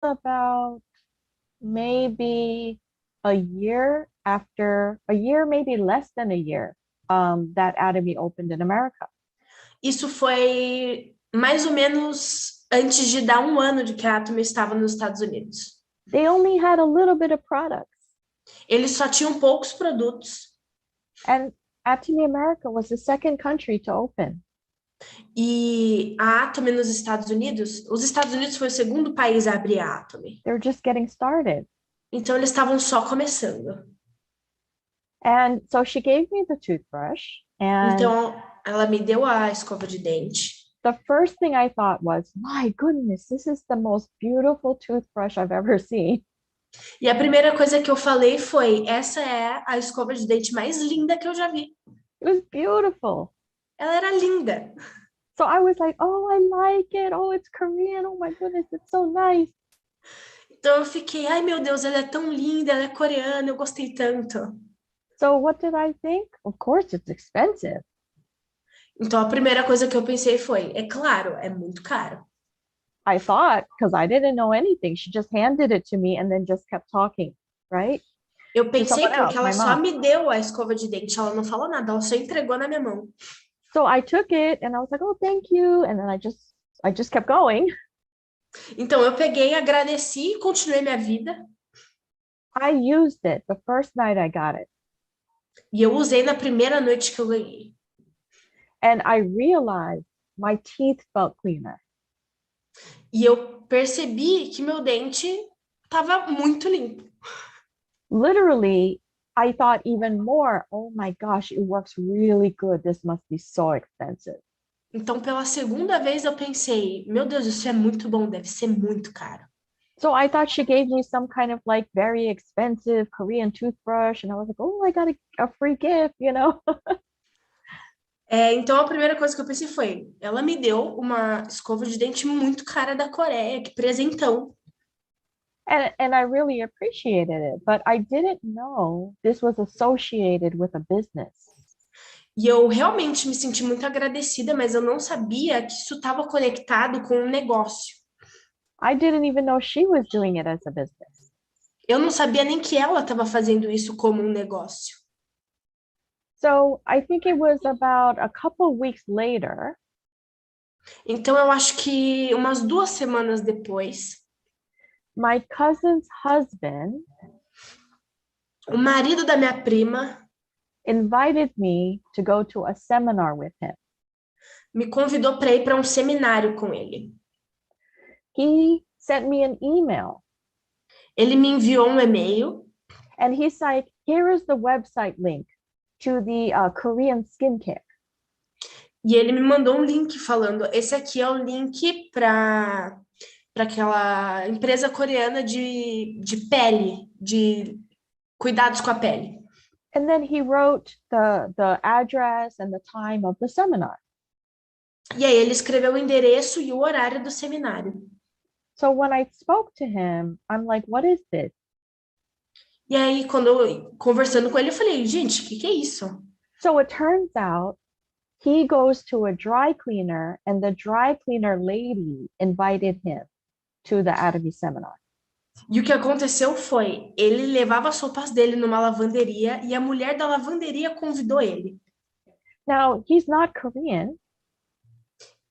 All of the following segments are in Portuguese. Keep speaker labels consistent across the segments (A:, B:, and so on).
A: about maybe a year, maybe less than a year, that Atomy opened in America.
B: Isso foi mais ou menos antes de dar um ano de que a Atomy estava nos Estados Unidos.
A: They only had a little bit of products,
B: Eles só tinham poucos produtos.
A: and Atomy America was the second country to open.
B: E a Atomy nos Estados Unidos, os Estados Unidos foi o segundo país a abrir a Atomy.
A: They were just getting started.
B: Então eles estavam só começando.
A: And so she gave me the toothbrush, and
B: Então ela me deu a escova de dente.
A: the first thing I thought was, my goodness, this is the most beautiful toothbrush I've ever seen.
B: E a primeira coisa que eu falei foi: essa é a escova de dente mais linda que eu já vi.
A: It was beautiful.
B: Ela era linda.
A: So I was like, oh, I like it. Oh, it's Korean. Oh my goodness, it's so nice.
B: Então eu fiquei, ai meu Deus, ela é tão linda, ela é coreana, eu gostei tanto.
A: So what did I think? Of course, it's expensive.
B: Então a primeira coisa que eu pensei foi: é claro, é muito caro.
A: I thought, because I didn't know anything. She just handed it to me and then just kept talking, right?
B: Eu
A: To
B: pensei
A: someone
B: porque
A: else,
B: ela
A: my
B: só
A: mom.
B: me deu a escova de dente, ela não falou nada, ela só entregou na minha mão.
A: So I took it and I was like, oh, thank you. And then I just kept going.
B: Então eu peguei, agradeci e continuei minha vida.
A: I used it the first night I got it.
B: E eu usei na primeira noite que eu ganhei.
A: And I realized my teeth felt cleaner.
B: E eu percebi que meu dente estava muito limpo.
A: Literally, I thought even more, oh my gosh, it works really good. This must be so expensive.
B: Então, pela segunda vez, eu pensei: meu Deus, isso é muito bom, deve ser muito caro.
A: So I thought she gave me some kind of like very expensive Korean toothbrush. And I was like, oh, I got a free gift, you know?
B: Então, a primeira coisa que eu pensei foi: ela me deu uma escova de dente muito cara da Coreia, que presentão.
A: And I really appreciated it, but I didn't know this was associated with a business.
B: E eu realmente me senti muito agradecida, mas eu não sabia que isso estava conectado com um negócio.
A: I didn't even know she was doing it as a business.
B: Eu não sabia nem que ela estava fazendo isso como um negócio.
A: So I think it was about a couple weeks later,
B: Então, eu acho que umas 2 semanas depois,
A: my cousin's husband
B: o marido da minha prima
A: invited me to go to a seminar with him.
B: me convidou para ir para um seminário com ele.
A: He sent me an email
B: Ele me enviou um e-mail
A: and he's like, here is the website link to the Korean skincare.
B: e ele me mandou um link falando: esse aqui é o link para aquela empresa coreana de pele, de cuidados com a pele.
A: And then he wrote the address and the time of the seminar.
B: E aí ele escreveu o endereço e o horário do seminário.
A: So when I spoke to him, I'm like, what is this?
B: E aí, conversando com ele, eu falei: gente, o que é isso?
A: So it turns out he goes to a dry cleaner and the dry cleaner lady invited him to the Atomy seminar.
B: E o que aconteceu foi: ele levava as roupas dele numa lavanderia e a mulher da lavanderia convidou ele.
A: Now, he's not Korean.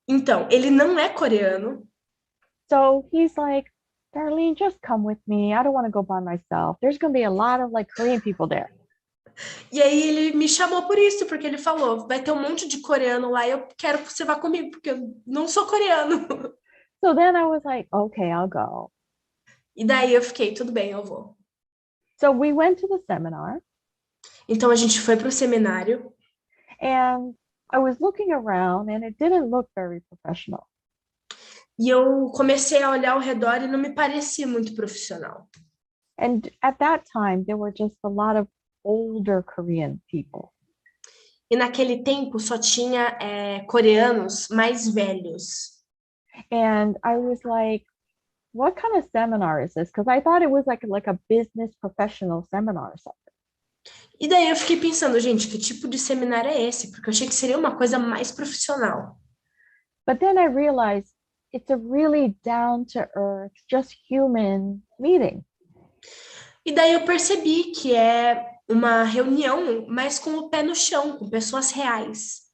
B: Então, ele não é coreano.
A: So he's like, Darlene, just come with me. I don't want to go by myself. There's going to be a lot of like Korean people there.
B: E aí ele me chamou por isso, porque ele falou: vai ter um monte de coreano lá e eu quero que você vá comigo, porque eu não sou coreano.
A: So then I was like, okay, I'll go.
B: E daí eu fiquei: tudo bem, eu vou.
A: So we went to the seminar
B: Então a gente foi para o seminário
A: and I was looking around and it didn't look very professional.
B: e eu comecei a olhar ao redor e não me parecia muito profissional.
A: And at that time, there were just a lot of older Korean people.
B: E naquele tempo só tinha coreanos mais velhos.
A: And I was like, what kind of seminar is this? Because I thought it was like a business professional seminar or something.
B: E daí eu fiquei pensando: gente, que tipo de seminário é esse? Porque eu achei que seria uma coisa mais profissional.
A: But then I realized it's a really down to earth, just human meeting.
B: E daí eu percebi que é uma reunião, mas com o pé no chão, com pessoas reais.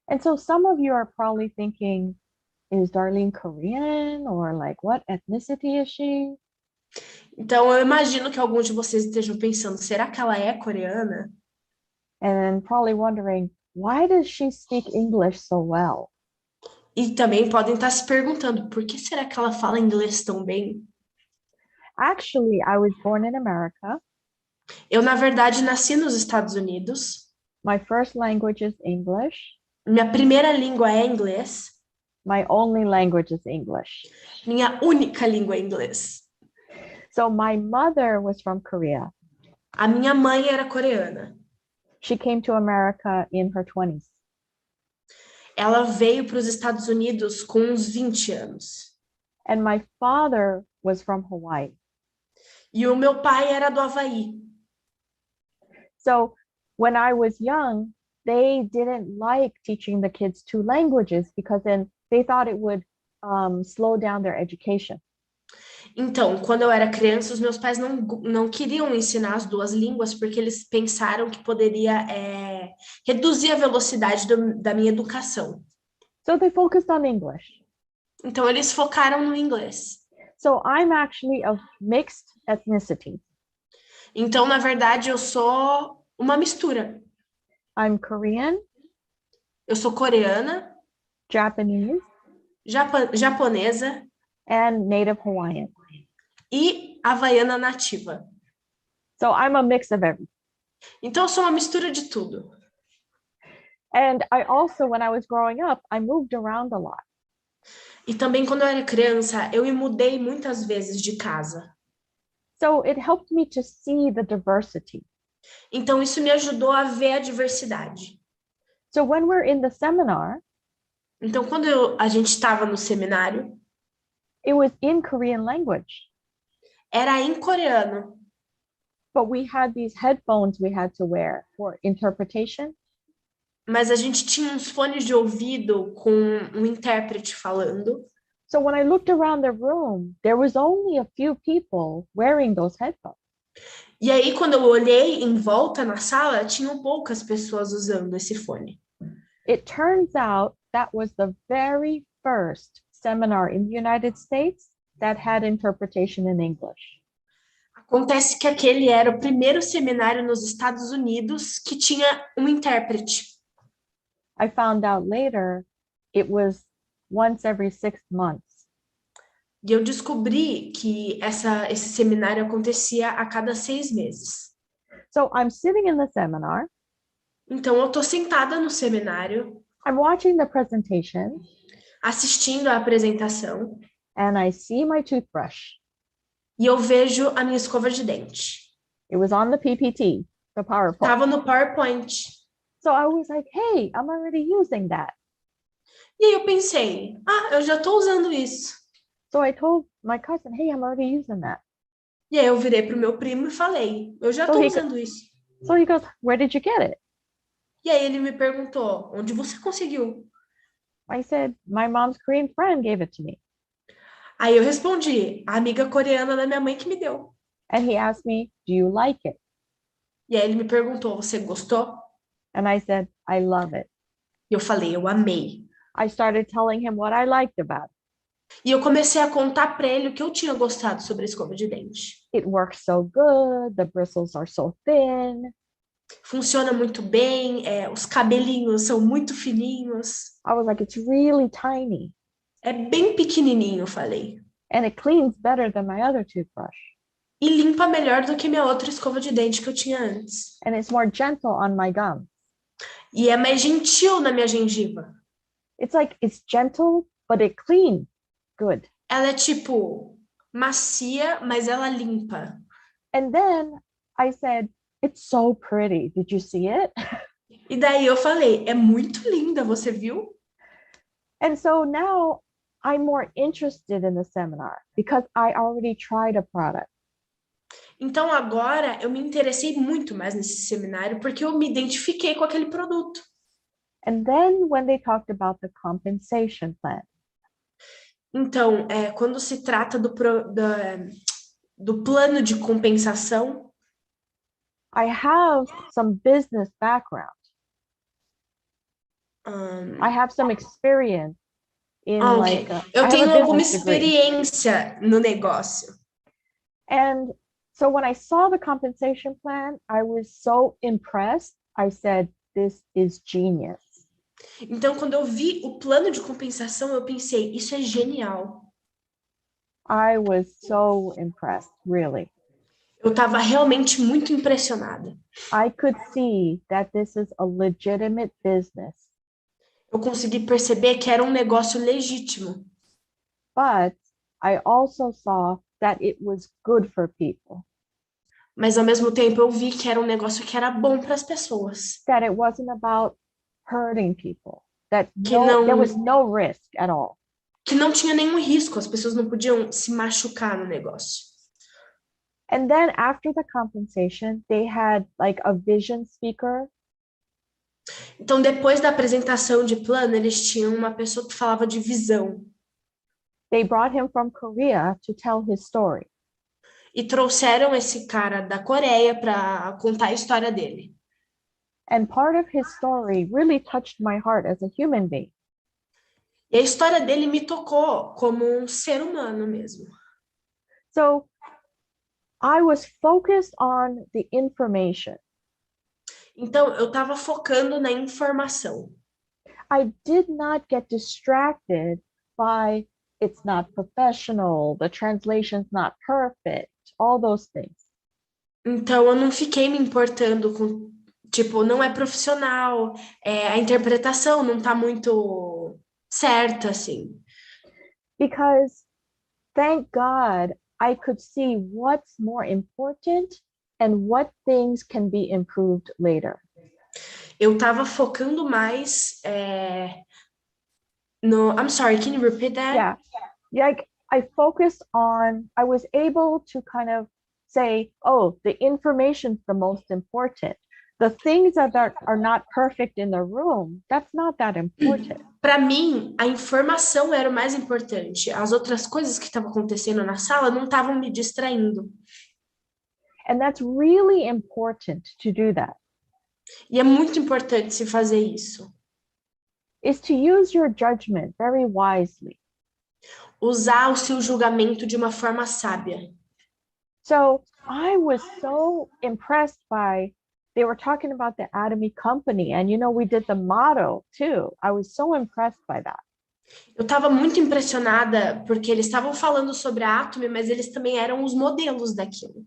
A: And so some of you are probably thinking, is Darlene Korean or like what ethnicity is she?
B: Então eu imagino que alguns de vocês estejam pensando, será que ela é coreana?
A: And probably wondering, why does she speak English so well?
B: E também podem estar se perguntando, por que será que ela fala inglês tão bem?
A: Actually, I was born in America.
B: Eu, na verdade, nasci nos Estados Unidos.
A: My first language is English.
B: Minha primeira língua é inglês.
A: My only language is English.
B: Minha única língua é inglês.
A: So my mother was from Korea.
B: A minha mãe era coreana.
A: She came to America in her 20s.
B: Ela veio para os Estados Unidos com uns 20 anos.
A: And my father was from Hawaii.
B: E o meu pai era do Havaí.
A: So when I was young, they didn't like teaching the kids two languages because then they thought it would slow down their education.
B: Então, quando eu era criança, os meus pais não queriam ensinar as duas línguas porque eles pensaram que poderia reduzir a velocidade da minha educação.
A: So they focused on English.
B: Então, eles focaram no inglês.
A: So I'm actually of mixed ethnicity.
B: Então, na verdade, eu sou uma mistura.
A: I'm Korean,
B: Eu sou coreana,
A: Japanese,
B: japonesa
A: and Native Hawaiian.
B: e havaiana nativa.
A: So I'm a mix of everything.
B: Então, eu sou uma mistura de tudo.
A: And I also, when I was growing up, I moved around a lot.
B: E também, quando eu era criança, eu me mudei muitas vezes de casa.
A: So it helped me to see the diversity.
B: Então, isso me ajudou a ver a diversidade.
A: So when we're in the seminar,
B: Então, quando a gente estava no seminário,
A: it was in Korean language,
B: era em coreano,
A: but we had these headphones we had to wear for interpretation.
B: mas a gente tinha uns fones de ouvido com um intérprete falando.
A: So when I looked around the room, there was only a few people wearing those headphones.
B: E aí, quando eu olhei em volta na sala, tinham poucas pessoas usando esse fone.
A: It turns out that was the very first seminar in the United States that had interpretation in English.
B: Acontece que aquele era o primeiro seminário nos Estados Unidos que tinha um intérprete.
A: I found out later it was once every 6 months.
B: E eu descobri que esse seminário acontecia a cada 6 meses.
A: So I'm sitting in the seminar.
B: Então, eu estou sentada no seminário,
A: I'm watching the presentation,
B: assistindo a apresentação,
A: and I see my toothbrush.
B: e eu vejo a minha escova de dente.
A: It was on the PPT, the PowerPoint.
B: Estava no PowerPoint.
A: So I was like, hey, I'm already using that.
B: E aí eu pensei, eu já estou usando isso.
A: So I told my cousin, hey, I'm already using that.
B: E aí eu virei para o meu primo e falei, eu já estou usando isso.
A: So he goes, where did you get it?
B: E aí ele me perguntou, onde você conseguiu?
A: I said, my mom's Korean friend gave it to me.
B: Aí eu respondi, a amiga coreana da minha mãe que me deu.
A: And he asked me, do you like it?
B: E aí ele me perguntou, você gostou?
A: And I said, I love it.
B: E eu falei, eu amei.
A: I started telling him what I liked about it.
B: E eu comecei a contar para ele o que eu tinha gostado sobre a escova de dente.
A: It works so good. The bristles are so thin.
B: Funciona muito bem, os cabelinhos são muito fininhos.
A: I was like, it's really tiny.
B: É bem pequenininho, falei.
A: And it cleans better than my other toothbrush.
B: E limpa melhor do que minha outra escova de dente que eu tinha antes.
A: And it's more gentle on my gums.
B: E é mais gentil na minha gengiva.
A: It's like, it's gentle, but it cleans good.
B: Ela é tipo macia, mas ela limpa.
A: And then I said, it's so pretty. Did you see it?
B: E daí eu falei, é muito linda, você viu?
A: And so now I'm more interested in the seminar because I already tried a product.
B: Então agora eu me interessei muito mais nesse seminário porque eu me identifiquei com aquele produto.
A: And then when they talked about the compensation plan.
B: Então, quando se trata do plano de compensação,
A: I have some business background. I have some experience in
B: ok. Eu
A: I have a
B: tenho alguma
A: business degree.
B: experiência no negócio.
A: And so when I saw the compensation plan, I was so impressed. I said, this is genius.
B: Então, quando eu vi o plano de compensação, eu pensei, isso é genial.
A: I was so impressed, really.
B: Eu estava realmente muito impressionada.
A: I could see that this is a legitimate business,
B: Eu consegui perceber que era um negócio legítimo,
A: but I also saw that it was good for people,
B: mas ao mesmo tempo eu vi que era um negócio que era bom para as pessoas,
A: that it wasn't about hurting people, that
B: que
A: there was
B: não
A: no risk at all.
B: que não tinha nenhum risco, as pessoas não podiam se machucar no negócio.
A: And then after the compensation, they had like a vision speaker.
B: Então, depois da apresentação de plano, eles tinham uma pessoa que falava de visão
A: They brought him from Korea to tell his story.
B: e trouxeram esse cara da Coreia para contar a história dele.
A: And part of his story really touched my heart as a human being.
B: E a história dele me tocou como um ser humano mesmo.
A: So I was focused on the information.
B: Então, eu estava focando na informação.
A: I did not get distracted by it's not professional, the translation's not perfect, all those things.
B: Então, eu não fiquei me importando com, tipo, não é profissional, a interpretação não está muito certa, assim.
A: Because thank God I could see what's more important and what things can be improved later.
B: Eu estava focando mais no... I'm sorry, can you repeat that?
A: Yeah. Like I focused on, I was able to kind of say, oh, the information's the most important. The things that are not perfect in the room, that's not that important.
B: Para mim, a informação era o mais importante. As outras coisas que estavam acontecendo na sala não estavam me distraindo.
A: And that's really important to do that,
B: E é muito importante se fazer isso.
A: is to use your judgment very wisely.
B: Usar o seu julgamento de uma forma sábia.
A: So I was so impressed by, they were talking about the Atomy company, and we did the motto too. I was so impressed by that.
B: Eu estava muito impressionada porque eles estavam falando sobre a Atomy, mas eles também eram os modelos daquilo.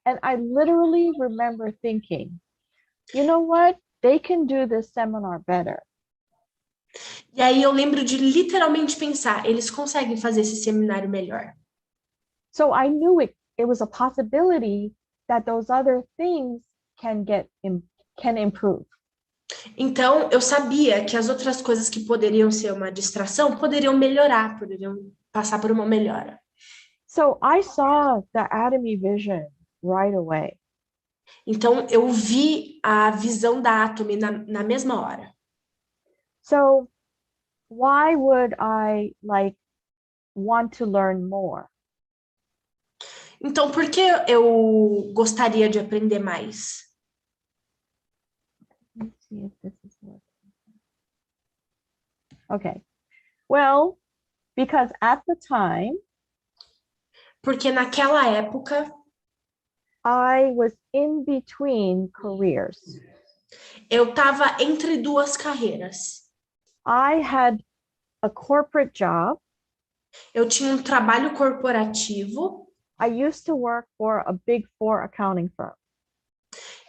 A: And I literally remember thinking, you know what? They can do this seminar better.
B: E aí eu lembro de literalmente pensar, eles conseguem fazer esse seminário melhor.
A: So I knew it was a possibility that those other things can improve.
B: Então, eu sabia que as outras coisas que poderiam ser uma distração poderiam melhorar, poderiam passar por uma melhora.
A: So I saw the Atomy vision right away.
B: Então, eu vi a visão da Atomy na mesma hora.
A: So why would I want to learn more?
B: Então, por que eu gostaria de aprender mais?
A: Let's see if this is working. Okay. Well, because at the time,
B: Porque naquela época,
A: I was in between careers.
B: eu estava entre duas carreiras.
A: I had a corporate job.
B: Eu tinha um trabalho corporativo.
A: I used to work for a Big Four accounting firm.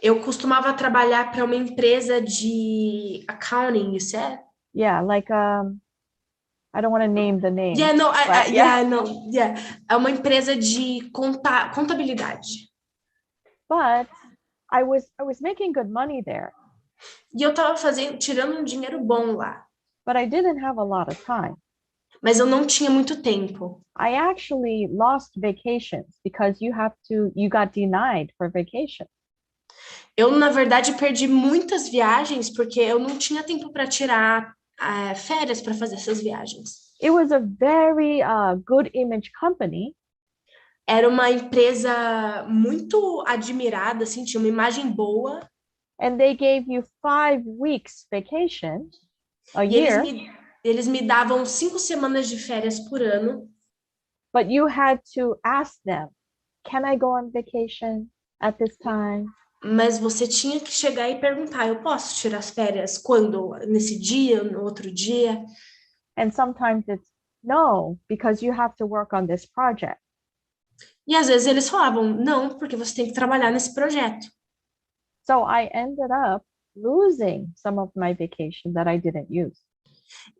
B: Eu costumava trabalhar para uma empresa de accounting, you said?
A: Yeah, I don't want to name the name.
B: Yeah, no,
A: but
B: yeah, no, yeah. É uma empresa de contabilidade.
A: But I was making good money there.
B: E eu estava tirando um dinheiro bom lá.
A: But I didn't have a lot of time.
B: Mas eu não tinha muito tempo.
A: I actually lost vacations because you got denied for vacation.
B: Eu, na verdade, perdi muitas viagens porque eu não tinha tempo para tirar férias para fazer essas viagens.
A: It was a very good image company.
B: Era uma empresa muito admirada, assim, tinha uma imagem boa.
A: And they gave you 5 weeks vacation a
B: E eles
A: year,
B: me, eles me davam 5 semanas de férias por ano.
A: but you had to ask them, can I go on vacation at this time?
B: Mas você tinha que chegar e perguntar: eu posso tirar as férias quando? Nesse dia, no outro dia?
A: And sometimes it's no, because you have to work on this project.
B: E às vezes eles falavam: não, porque você tem que trabalhar nesse projeto.
A: So I ended up losing some of my vacation that I didn't use.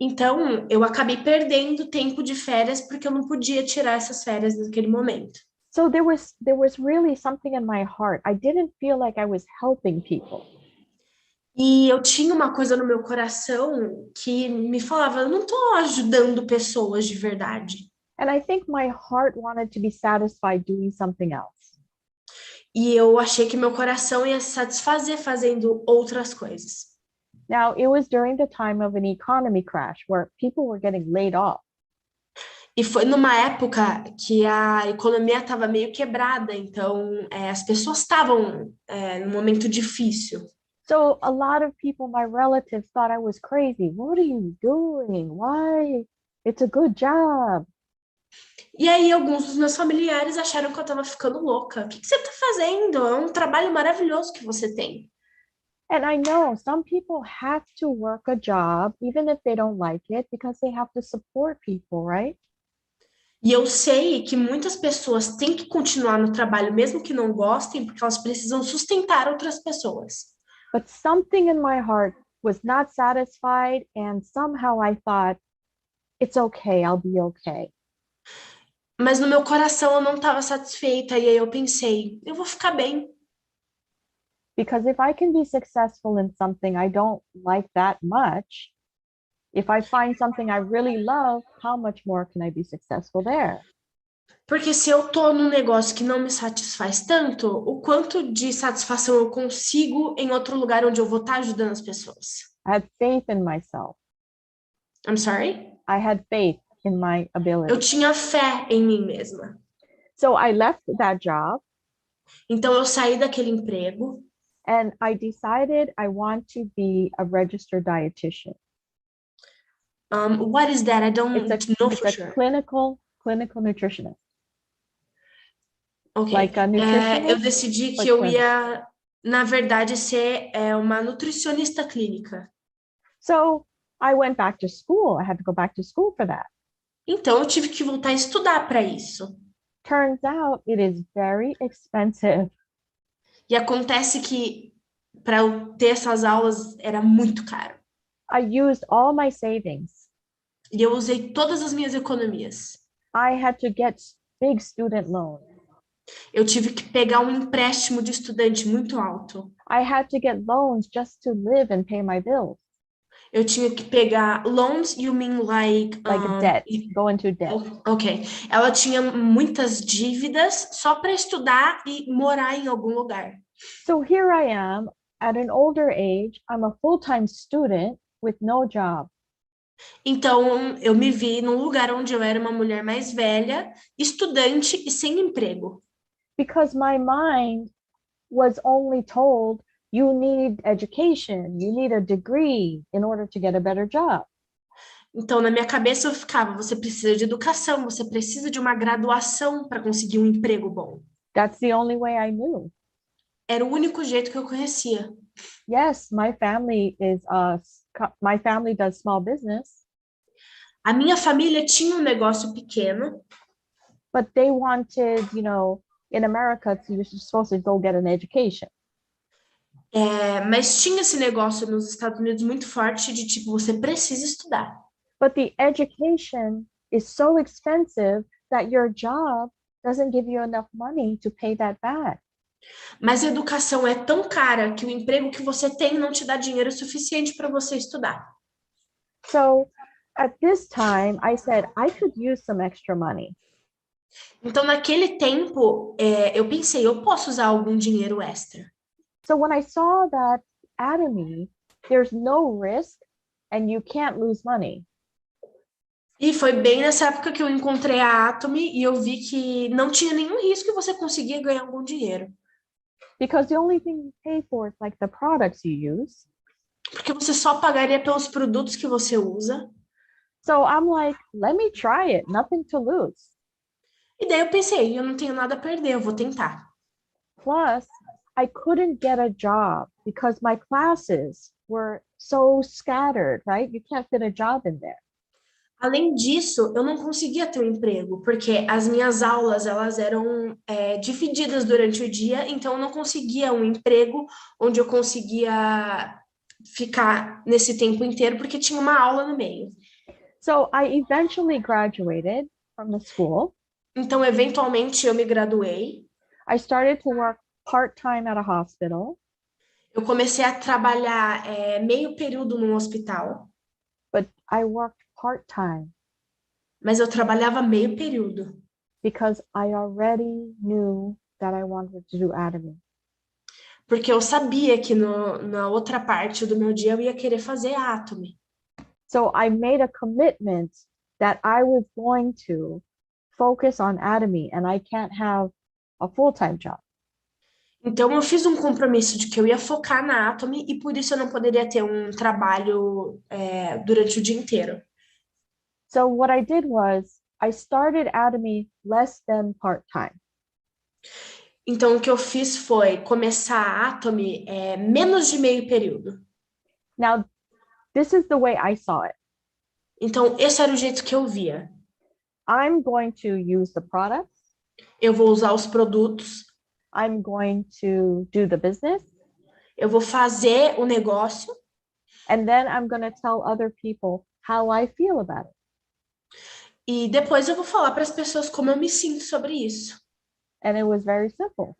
B: Então, eu acabei perdendo tempo de férias porque eu não podia tirar essas férias naquele momento.
A: So there was really something in my heart. I didn't feel like I was helping people.
B: E eu tinha uma coisa no meu coração que me falava: eu não estou ajudando pessoas de verdade.
A: And I think my heart wanted to be satisfied doing something else.
B: E eu achei que meu coração ia se satisfazer fazendo outras coisas.
A: Now, it was during the time of an economy crash where people were getting laid off.
B: E foi numa época que a economia estava meio quebrada, então as pessoas estavam num momento difícil.
A: So a lot of people, my relatives, thought I was crazy. What are you doing? Why? It's a good job.
B: E aí alguns dos meus familiares acharam que eu estava ficando louca. O que você está fazendo? É um trabalho maravilhoso que você tem.
A: And I know some people have to work a job even if they don't like it because they have to support people, right?
B: E eu sei que muitas pessoas têm que continuar no trabalho, mesmo que não gostem, porque elas precisam sustentar outras pessoas.
A: But something in my heart was not satisfied, and somehow I thought, it's okay, I'll be okay.
B: Mas no meu coração eu não estava satisfeita, e aí eu pensei, eu vou ficar bem.
A: Because if I can be successful in something I don't like that much, if I find something I really love, how much more can I be successful there?
B: Porque se eu tô num negócio que não me satisfaz tanto, o quanto de satisfação eu consigo em outro lugar onde eu vou estar ajudando as pessoas?
A: I had faith in myself.
B: I'm sorry?
A: I had faith in my
B: Eu
A: ability.
B: tinha fé em mim mesma.
A: So I left that job
B: Então eu saí daquele emprego.
A: and I decided I want to be a registered dietitian.
B: What is that? I
A: It's a
B: don't know
A: it's
B: for
A: a
B: sure.
A: clinical nutritionist,
B: Ok.
A: like a
B: Eu
A: nutritionist,
B: decidi que
A: but
B: eu
A: clinic.
B: ia, na verdade, ser uma nutricionista clínica.
A: So I went back to school. I had to go back to school for that.
B: Então eu tive que voltar a estudar para isso.
A: Turns out it is very expensive.
B: E acontece que para eu ter essas aulas era muito caro.
A: I used all my savings.
B: E eu usei todas as minhas economias.
A: I had to get big student loans.
B: Eu tive que pegar um empréstimo de estudante muito alto.
A: I had to get loans just to live and pay my bills,
B: Eu tinha que pegar loans, you mean like...
A: like debt, go into debt.
B: Ok. Ela tinha muitas dívidas só para estudar e morar em algum lugar.
A: So here I am at an older age. I'm a full-time student with no job.
B: Então, eu me vi num lugar onde eu era uma mulher mais velha, estudante e sem emprego.
A: Because my mind was only told you need education, you need a degree in order to get a better job.
B: Então, na minha cabeça eu ficava, você precisa de educação, você precisa de uma graduação para conseguir um emprego bom.
A: That's the only way I knew.
B: Era o único jeito que eu conhecia.
A: Yes, my family does small business,
B: A minha família tinha um negócio pequeno,
A: but they wanted, in America, you're supposed to go get an education.
B: mas tinha esse negócio nos Estados Unidos muito forte de tipo, você precisa estudar.
A: But the education is so expensive that your job doesn't give you enough money to pay that back.
B: Mas a educação é tão cara que o emprego que você tem não te dá dinheiro suficiente para você estudar.
A: So at this time, I said I could use some extra money.
B: Então, naquele tempo, eu pensei, eu posso usar algum dinheiro extra.
A: So when I saw that Atomy, there's no risk and you can't lose money.
B: E foi bem nessa época que eu encontrei a Atomy e eu vi que não tinha nenhum risco e você conseguia ganhar algum dinheiro.
A: because the only thing you pay for is like the products you use.
B: Porque você só pagaria pelos produtos que você usa.
A: So I'm like, let me try it, nothing to lose.
B: E daí eu pensei, eu não tenho nada a perder, eu vou tentar.
A: Plus, I couldn't get a job because my classes were so scattered, right? You can't fit a job in there.
B: Além disso, eu não conseguia ter um emprego, porque as minhas aulas elas eram divididas durante o dia, então eu não conseguia um emprego onde eu conseguia ficar nesse tempo inteiro, porque tinha uma aula no meio.
A: So I eventually graduated from the school.
B: Então, eventualmente, eu me graduei,
A: I started to work part-time at a hospital,
B: eu comecei a trabalhar meio período num hospital,
A: but I worked part-time
B: mas eu trabalhava meio período,
A: because I already knew that I wanted to do Atomy.
B: porque eu sabia que na outra parte do meu dia eu ia querer fazer Atomy.
A: So I made a commitment that I was going to focus on Atomy and I can't have a full-time job.
B: Então, eu fiz um compromisso de que eu ia focar na Atomy e por isso eu não poderia ter um trabalho durante o dia inteiro.
A: So what I did was I started Atomy less than part-time.
B: Então, o que eu fiz foi começar a Atomy menos de meio período.
A: Now, this is the way I saw it.
B: Então, esse era o jeito que eu via.
A: I'm going to use the products.
B: Eu vou usar os produtos,
A: I'm going to do the business.
B: eu vou fazer o negócio
A: And then I'm going to tell other people how I feel about it.
B: e depois eu vou falar para as pessoas como eu me sinto sobre isso.
A: And it was very simple.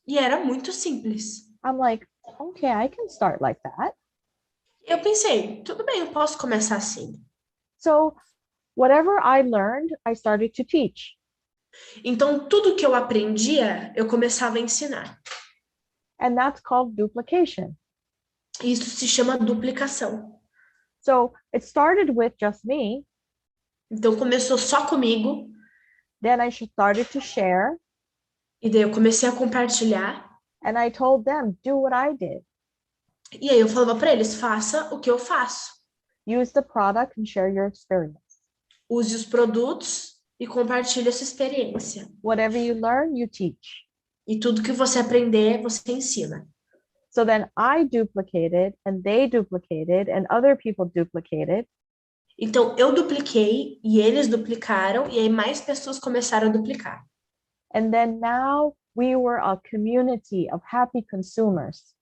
B: E era muito simples.
A: I'm like, okay, I can start like that.
B: Eu pensei, tudo bem, eu posso começar assim.
A: So whatever I learned, I started to teach.
B: Então, tudo que eu aprendia, eu começava a ensinar.
A: And that's called duplication.
B: Isso se chama duplicação.
A: So it started with just me.
B: Então, começou só comigo,
A: Then I started to share.
B: e daí eu comecei a compartilhar.
A: And I told them, do what I did.
B: E aí eu falava para eles, faça o que eu faço.
A: Use the product and share your experience.
B: Use os produtos e compartilhe essa experiência.
A: Whatever you learn, you teach.
B: E tudo que você aprender, você ensina.
A: So then I duplicated and they duplicated and other people duplicated.
B: Então, eu dupliquei e eles duplicaram, e aí mais pessoas começaram a duplicar.
A: And then now we were a community of happy consumers.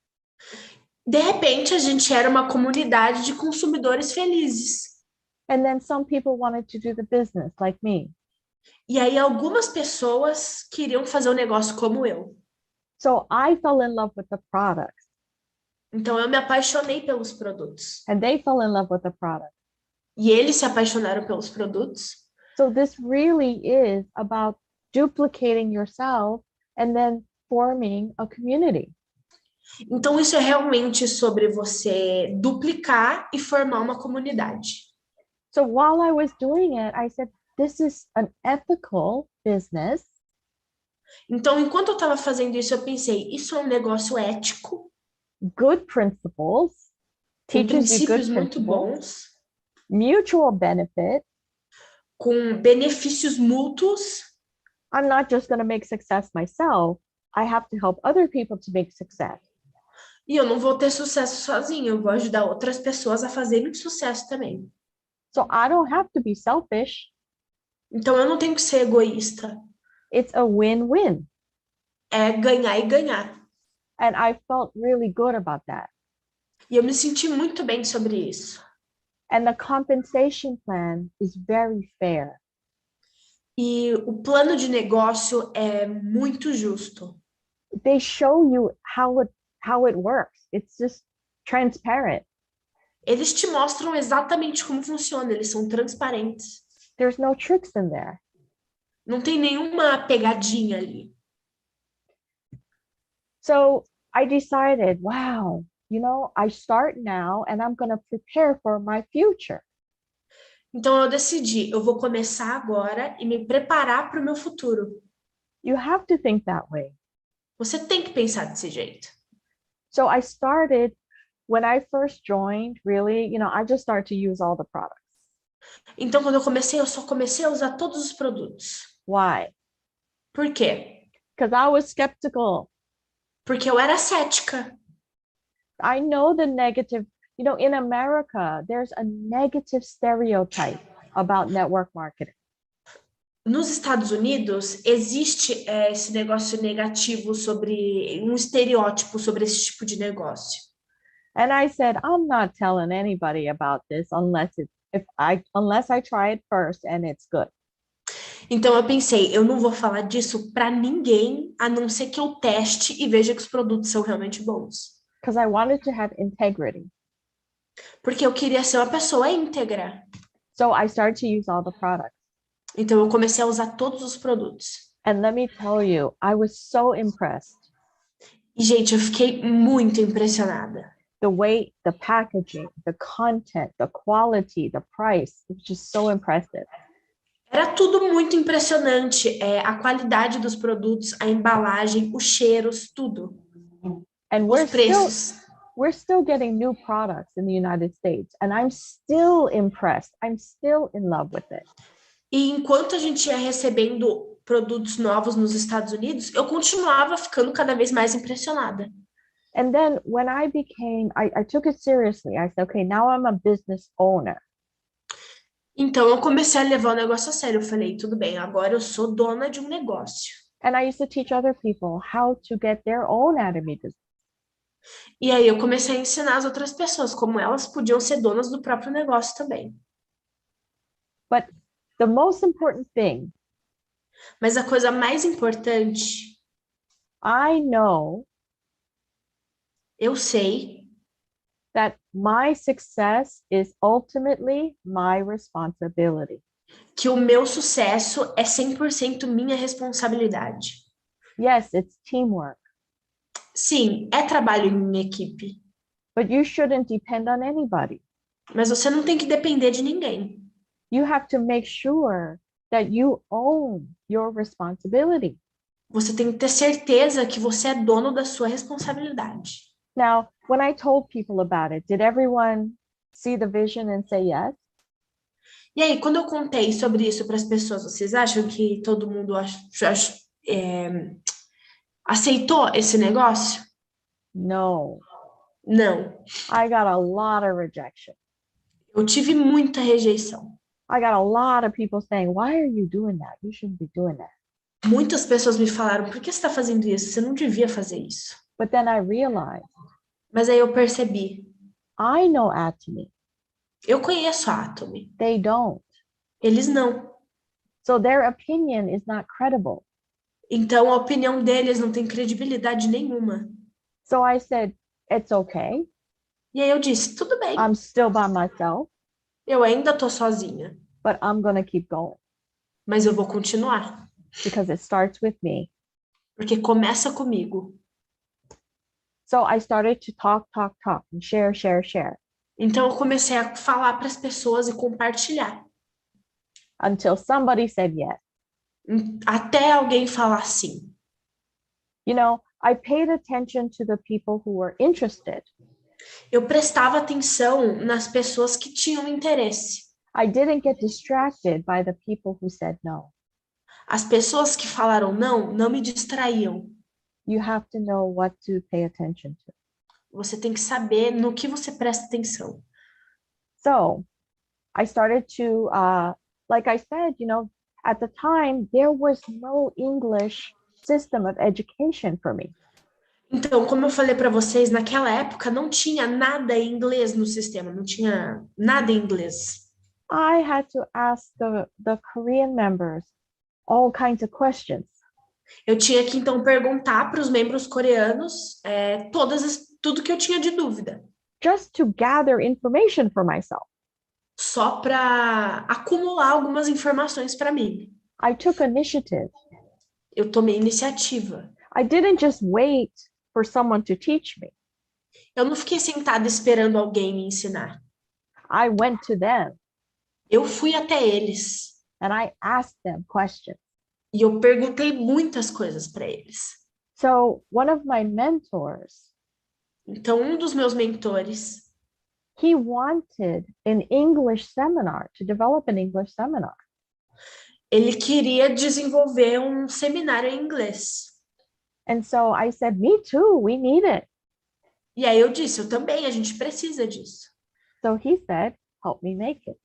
B: De repente, a gente era uma comunidade de consumidores felizes.
A: And then some people wanted to do the business like me.
B: E aí, algumas pessoas queriam fazer o negócio como eu.
A: So I fell in love with the products
B: Então, eu me apaixonei pelos produtos.
A: and they fell in love with the product.
B: E eles se apaixonaram pelos produtos.
A: So this really is about duplicating yourself and then forming a community.
B: Então, isso é realmente sobre você duplicar e formar uma comunidade.
A: So while I was doing it, I said, this is an ethical business.
B: Então, enquanto eu estava fazendo isso, eu pensei, isso é um negócio ético,
A: Good principles,
B: com
A: teaches you good
B: princípios muito
A: principles,
B: bons,
A: mutual benefit.
B: com benefícios mútuos.
A: I'm not just going to make success myself. I have to help other people to make success.
B: E eu não vou ter sucesso sozinho, eu vou ajudar outras pessoas a fazerem sucesso também.
A: So I don't have to be selfish.
B: Então, eu não tenho que ser egoísta.
A: It's a win-win.
B: É ganhar e ganhar.
A: And I felt really good about that.
B: E eu me senti muito bem sobre isso.
A: And the compensation plan is very fair.
B: E o plano de negócio é muito justo.
A: They show you how it works. It's just transparent.
B: Eles te mostram exatamente como funciona, eles são transparentes.
A: There's no tricks in there.
B: Não tem nenhuma pegadinha ali.
A: So I decided, wow, I start now and I'm going to prepare for my future.
B: Então eu decidi, eu vou começar agora e me preparar para o meu futuro.
A: You have to think that way.
B: Você tem que pensar desse jeito.
A: So I started when I first joined, really, I just started to use all the products.
B: Então quando eu só comecei a usar todos os produtos.
A: Why?
B: Por quê?
A: Because I was skeptical.
B: Porque eu era cética.
A: I know the negative, in America, there's a negative stereotype about network marketing.
B: Nos Estados Unidos, existe esse negócio negativo sobre um estereótipo sobre esse tipo de negócio.
A: And I said, I'm not telling anybody about this unless I try it first and it's good.
B: Então eu pensei, eu não vou falar disso para ninguém, a não ser que eu teste e veja que os produtos são realmente bons.
A: Because I wanted to have integrity.
B: Porque eu queria ser uma pessoa íntegra.
A: So I started to use all the products.
B: Então eu comecei a usar todos os produtos.
A: And let me tell you, I was so impressed.
B: E, gente, eu fiquei muito impressionada.
A: The weight, the packaging, the content, the quality, the price, it was just so impressive.
B: Era tudo muito impressionante, a qualidade dos produtos, a embalagem, os cheiros, tudo.
A: And
B: Os preços.
A: we're still getting new products in the United States, and I'm still impressed. I'm still in love with it.
B: E enquanto a gente ia recebendo produtos novos nos Estados Unidos, eu continuava ficando cada vez mais impressionada.
A: And then when I took it seriously. I said, okay, now I'm a business owner.
B: Então eu comecei a levar o negócio a sério. Eu falei, tudo bem, agora eu sou dona de um negócio.
A: And I used to teach other people how to get their own Atomy business.
B: E aí eu comecei a ensinar as outras pessoas como elas podiam ser donas do próprio negócio também.
A: But the most important thing,
B: Mas a coisa mais importante,
A: I know
B: eu sei
A: that my success is ultimately my responsibility.
B: que o meu sucesso é 100% minha responsabilidade.
A: Yes, it's teamwork,
B: Sim, é trabalho em equipe,
A: but you shouldn't depend on anybody.
B: mas você não tem que depender de ninguém.
A: You have to make sure that you own your responsibility.
B: Você tem que ter certeza que você é dono da sua responsabilidade.
A: Now, when I told people about it, did everyone see the vision and say yes?
B: E aí, quando eu contei sobre isso para as pessoas, vocês acham que todo mundo aceitou esse negócio?
A: No.
B: Não.
A: I got a lot of rejection.
B: Eu tive muita rejeição.
A: I got a lot of people saying, why are you doing that? You shouldn't be doing that.
B: Muitas pessoas me falaram, por que você está fazendo isso? Você não devia fazer isso.
A: But then I realized,
B: Mas aí eu percebi,
A: I know Atomy.
B: eu conheço a Atomy.
A: They don't.
B: Eles não.
A: So their opinion is not credible.
B: Então a opinião deles não tem credibilidade nenhuma.
A: So I said, it's okay.
B: E aí eu disse, tudo bem,
A: I'm still by myself,
B: eu ainda tô sozinha,
A: but I'm going to keep going
B: mas eu vou continuar,
A: because it starts with me.
B: porque começa comigo.
A: So I started to talk, and share, share, share
B: Então eu comecei a falar para as pessoas e compartilhar,
A: until somebody said yes.
B: até alguém falar sim.
A: I paid attention to the people who were interested.
B: Eu prestava atenção nas pessoas que tinham interesse.
A: I didn't get distracted by the people who said no.
B: As pessoas que falaram não, não me distraíam.
A: You have to know what to pay attention to.
B: Você tem que saber no que você presta atenção.
A: So I started to, like I said, at the time, there was no English system of education for me.
B: Então, como eu falei para vocês, naquela época não tinha nada em inglês no sistema, não tinha nada em inglês.
A: I had to ask the Korean members all kinds of questions.
B: Eu tinha que então perguntar para os membros coreanos tudo que eu tinha de dúvida.
A: Just to gather information for myself.
B: Só para acumular algumas informações para mim.
A: I took initiative.
B: Eu tomei iniciativa.
A: I didn't just wait for someone to teach me.
B: Eu não fiquei sentada esperando alguém me ensinar.
A: I went to them.
B: Eu fui até eles
A: and I asked them questions.
B: e eu perguntei muitas coisas para eles.
A: So one of my mentors,
B: Então, um dos meus mentores,
A: he wanted an English seminar to develop an English seminar.
B: ele queria desenvolver um seminário em inglês.
A: And so I said, me too, we need it.
B: E aí eu disse, eu também, a gente precisa disso.
A: So he said, help me make it.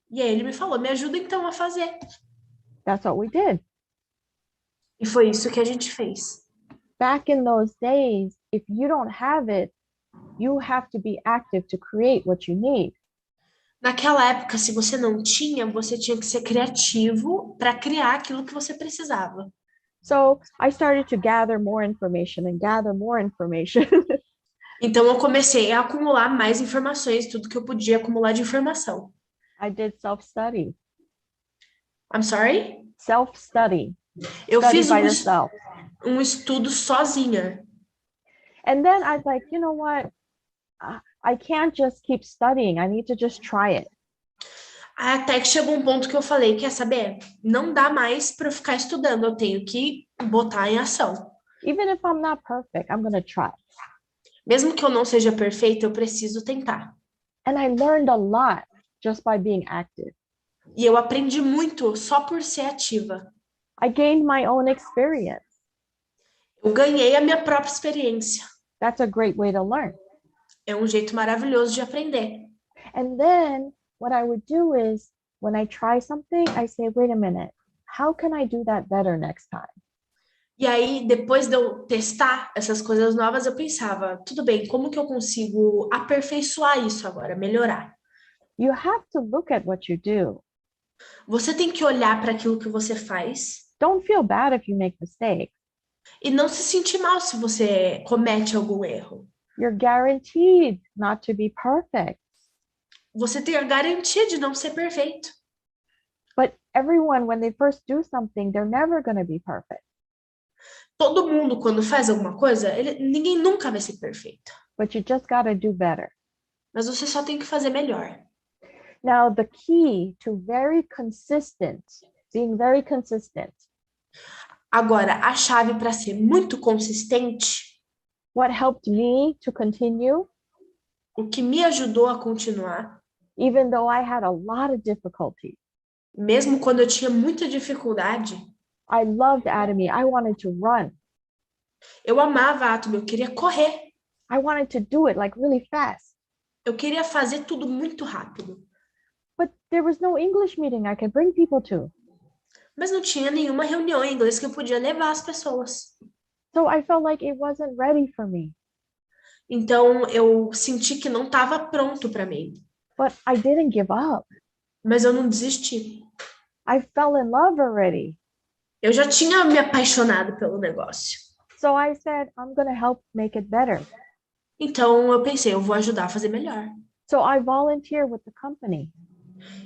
B: E aí ele me falou, me ajuda então a fazer.
A: That's what we did.
B: E foi isso que a gente fez.
A: Back in those days, if you don't have it, you have to be active to create what you need.
B: Naquela época, se você tinha que ser criativo para criar aquilo que você precisava.
A: So I started to gather more information and gather more information.
B: Então eu comecei a acumular mais informações, tudo que eu podia acumular de informação.
A: I did self-study.
B: I'm sorry?
A: Self-study.
B: Eu
A: Study
B: fiz
A: by yourself.
B: um estudo sozinha.
A: And then I was like, you know what? I can't just keep studying. I need to just try it.
B: Até que chegou um ponto que eu falei, quer saber? Não dá mais para eu ficar estudando, eu tenho que botar em ação.
A: Even if I'm not perfect, I'm going to try.
B: Mesmo que eu não seja perfeita, eu preciso tentar.
A: And I learned a lot just by being active.
B: E eu aprendi muito só por ser ativa.
A: I gained my own experience.
B: Eu ganhei a minha própria experiência.
A: That's a great way to learn.
B: É um jeito maravilhoso de aprender.
A: And then what I would do is when I try something, I say, wait a minute, how can I do that better next time?
B: E aí, depois de eu testar essas coisas novas, eu pensava, tudo bem, como que eu consigo aperfeiçoar isso agora, melhorar?
A: You have to look at what you do.
B: Você tem que olhar para aquilo que você faz
A: Don't feel bad if you make mistakes.
B: e não se sentir mal se você comete algum erro.
A: You're guaranteed not to be perfect.
B: Você tem a garantia de não ser perfeito.
A: But everyone, when they first do something, they're never going to be perfect.
B: Todo mundo, quando faz alguma coisa, ninguém nunca vai ser perfeito.
A: But you just got to do better.
B: Mas você só tem que fazer melhor.
A: Now, the key to being very consistent.
B: Agora, a chave para ser muito consistente,
A: What helped me to continue,
B: o que me ajudou a continuar,
A: even though I had a lot of difficulty.
B: mesmo quando eu tinha muita dificuldade,
A: I loved Atomy. I wanted to run.
B: eu amava a Atomy, eu queria correr.
A: I wanted to do it like really fast.
B: Eu queria fazer tudo muito rápido.
A: But there was no English meeting I could bring people to.
B: Mas não tinha nenhuma reunião em inglês que eu podia levar as pessoas.
A: So I felt like it wasn't ready for me.
B: Então eu senti que não estava pronto para mim.
A: But I didn't give up.
B: Mas eu não desisti.
A: I fell in love already.
B: Eu já tinha me apaixonado pelo negócio.
A: So I said, I'm going to help make it better.
B: Então eu pensei, eu vou ajudar a fazer melhor.
A: So I volunteer with the company.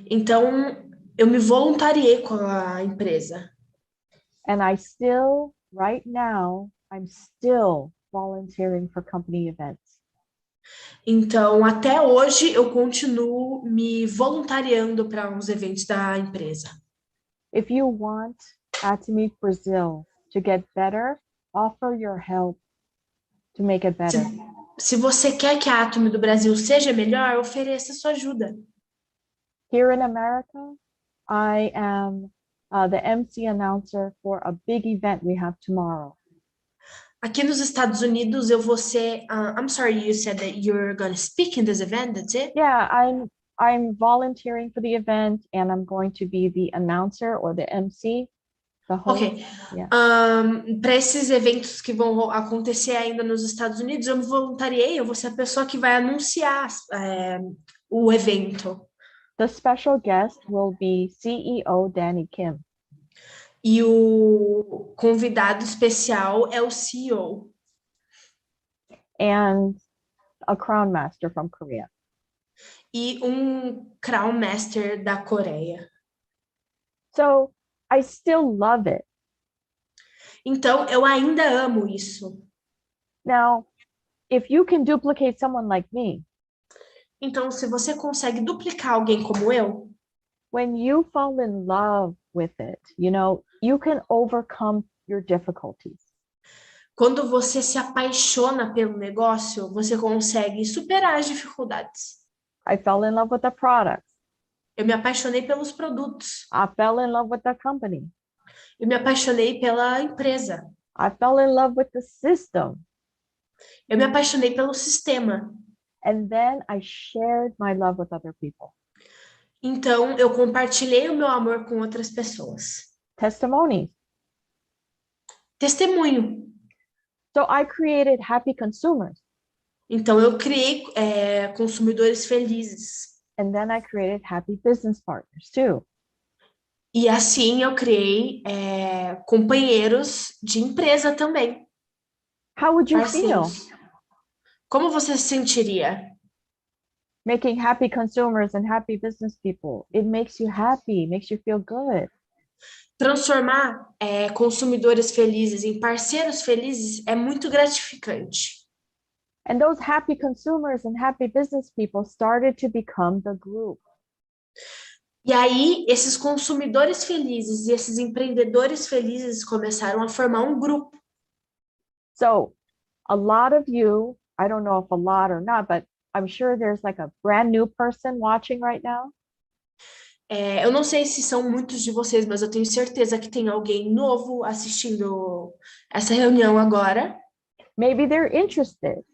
B: Então eu me voluntariei com a empresa.
A: And I still, right now, I'm still volunteering for company events.
B: Então, até hoje, eu continuo me voluntariando para os eventos da empresa.
A: If you want Atomy Brazil to get better, offer your help to make it better.
B: Se você quer que a Atomy do Brasil seja melhor, ofereça sua ajuda.
A: Here in America, I am the MC announcer for a big event we have tomorrow.
B: Aqui nos Estados Unidos, eu vou ser... I'm sorry, you said that you're going to speak in this event, that's it?
A: Yeah, I'm volunteering for the event and I'm going to be the announcer or the MC, the host.
B: Ok.
A: Yeah.
B: Para esses eventos que vão acontecer ainda nos Estados Unidos, eu me voluntariei, eu vou ser a pessoa que vai anunciar o evento.
A: The special guest will be CEO Danny Kim.
B: E o convidado especial é o CEO.
A: And a crown master from Korea.
B: E Crown Master da Coreia.
A: So I still love it.
B: Então, eu ainda amo isso.
A: Now, if you can duplicate someone like me,
B: então, se você consegue duplicar alguém como eu,
A: When you fall in love with it, you can overcome your difficulties.
B: Quando você se apaixona pelo negócio, você consegue superar as dificuldades.
A: I fell in love with the products.
B: Eu me apaixonei pelos produtos.
A: I fell in love with the company.
B: Eu me apaixonei pela empresa.
A: I fell in love with the system.
B: Eu me apaixonei pelo sistema.
A: And then I shared my love with other people.
B: Então, eu compartilhei o meu amor com outras pessoas.
A: Testimonies.
B: Testemunho.
A: So I created happy consumers.
B: Então, eu criei consumidores felizes.
A: And then I created happy business partners too.
B: E assim eu criei companheiros de empresa também.
A: How would you
B: Parceiros.
A: feel?
B: Como você se sentiria?
A: Making happy consumers and happy business people. It makes you happy, makes you feel good.
B: Transformar consumidores felizes em parceiros felizes é muito gratificante.
A: And those happy consumers and happy business people started to become the group.
B: E aí, esses consumidores felizes e esses empreendedores felizes começaram a formar um grupo.
A: So a lot of you, I don't know if a lot or not, but I'm sure there's like a brand new person watching right now.
B: Eu não sei se são muitos de vocês, mas eu tenho certeza que tem alguém novo assistindo essa reunião agora.
A: Maybe they're interested,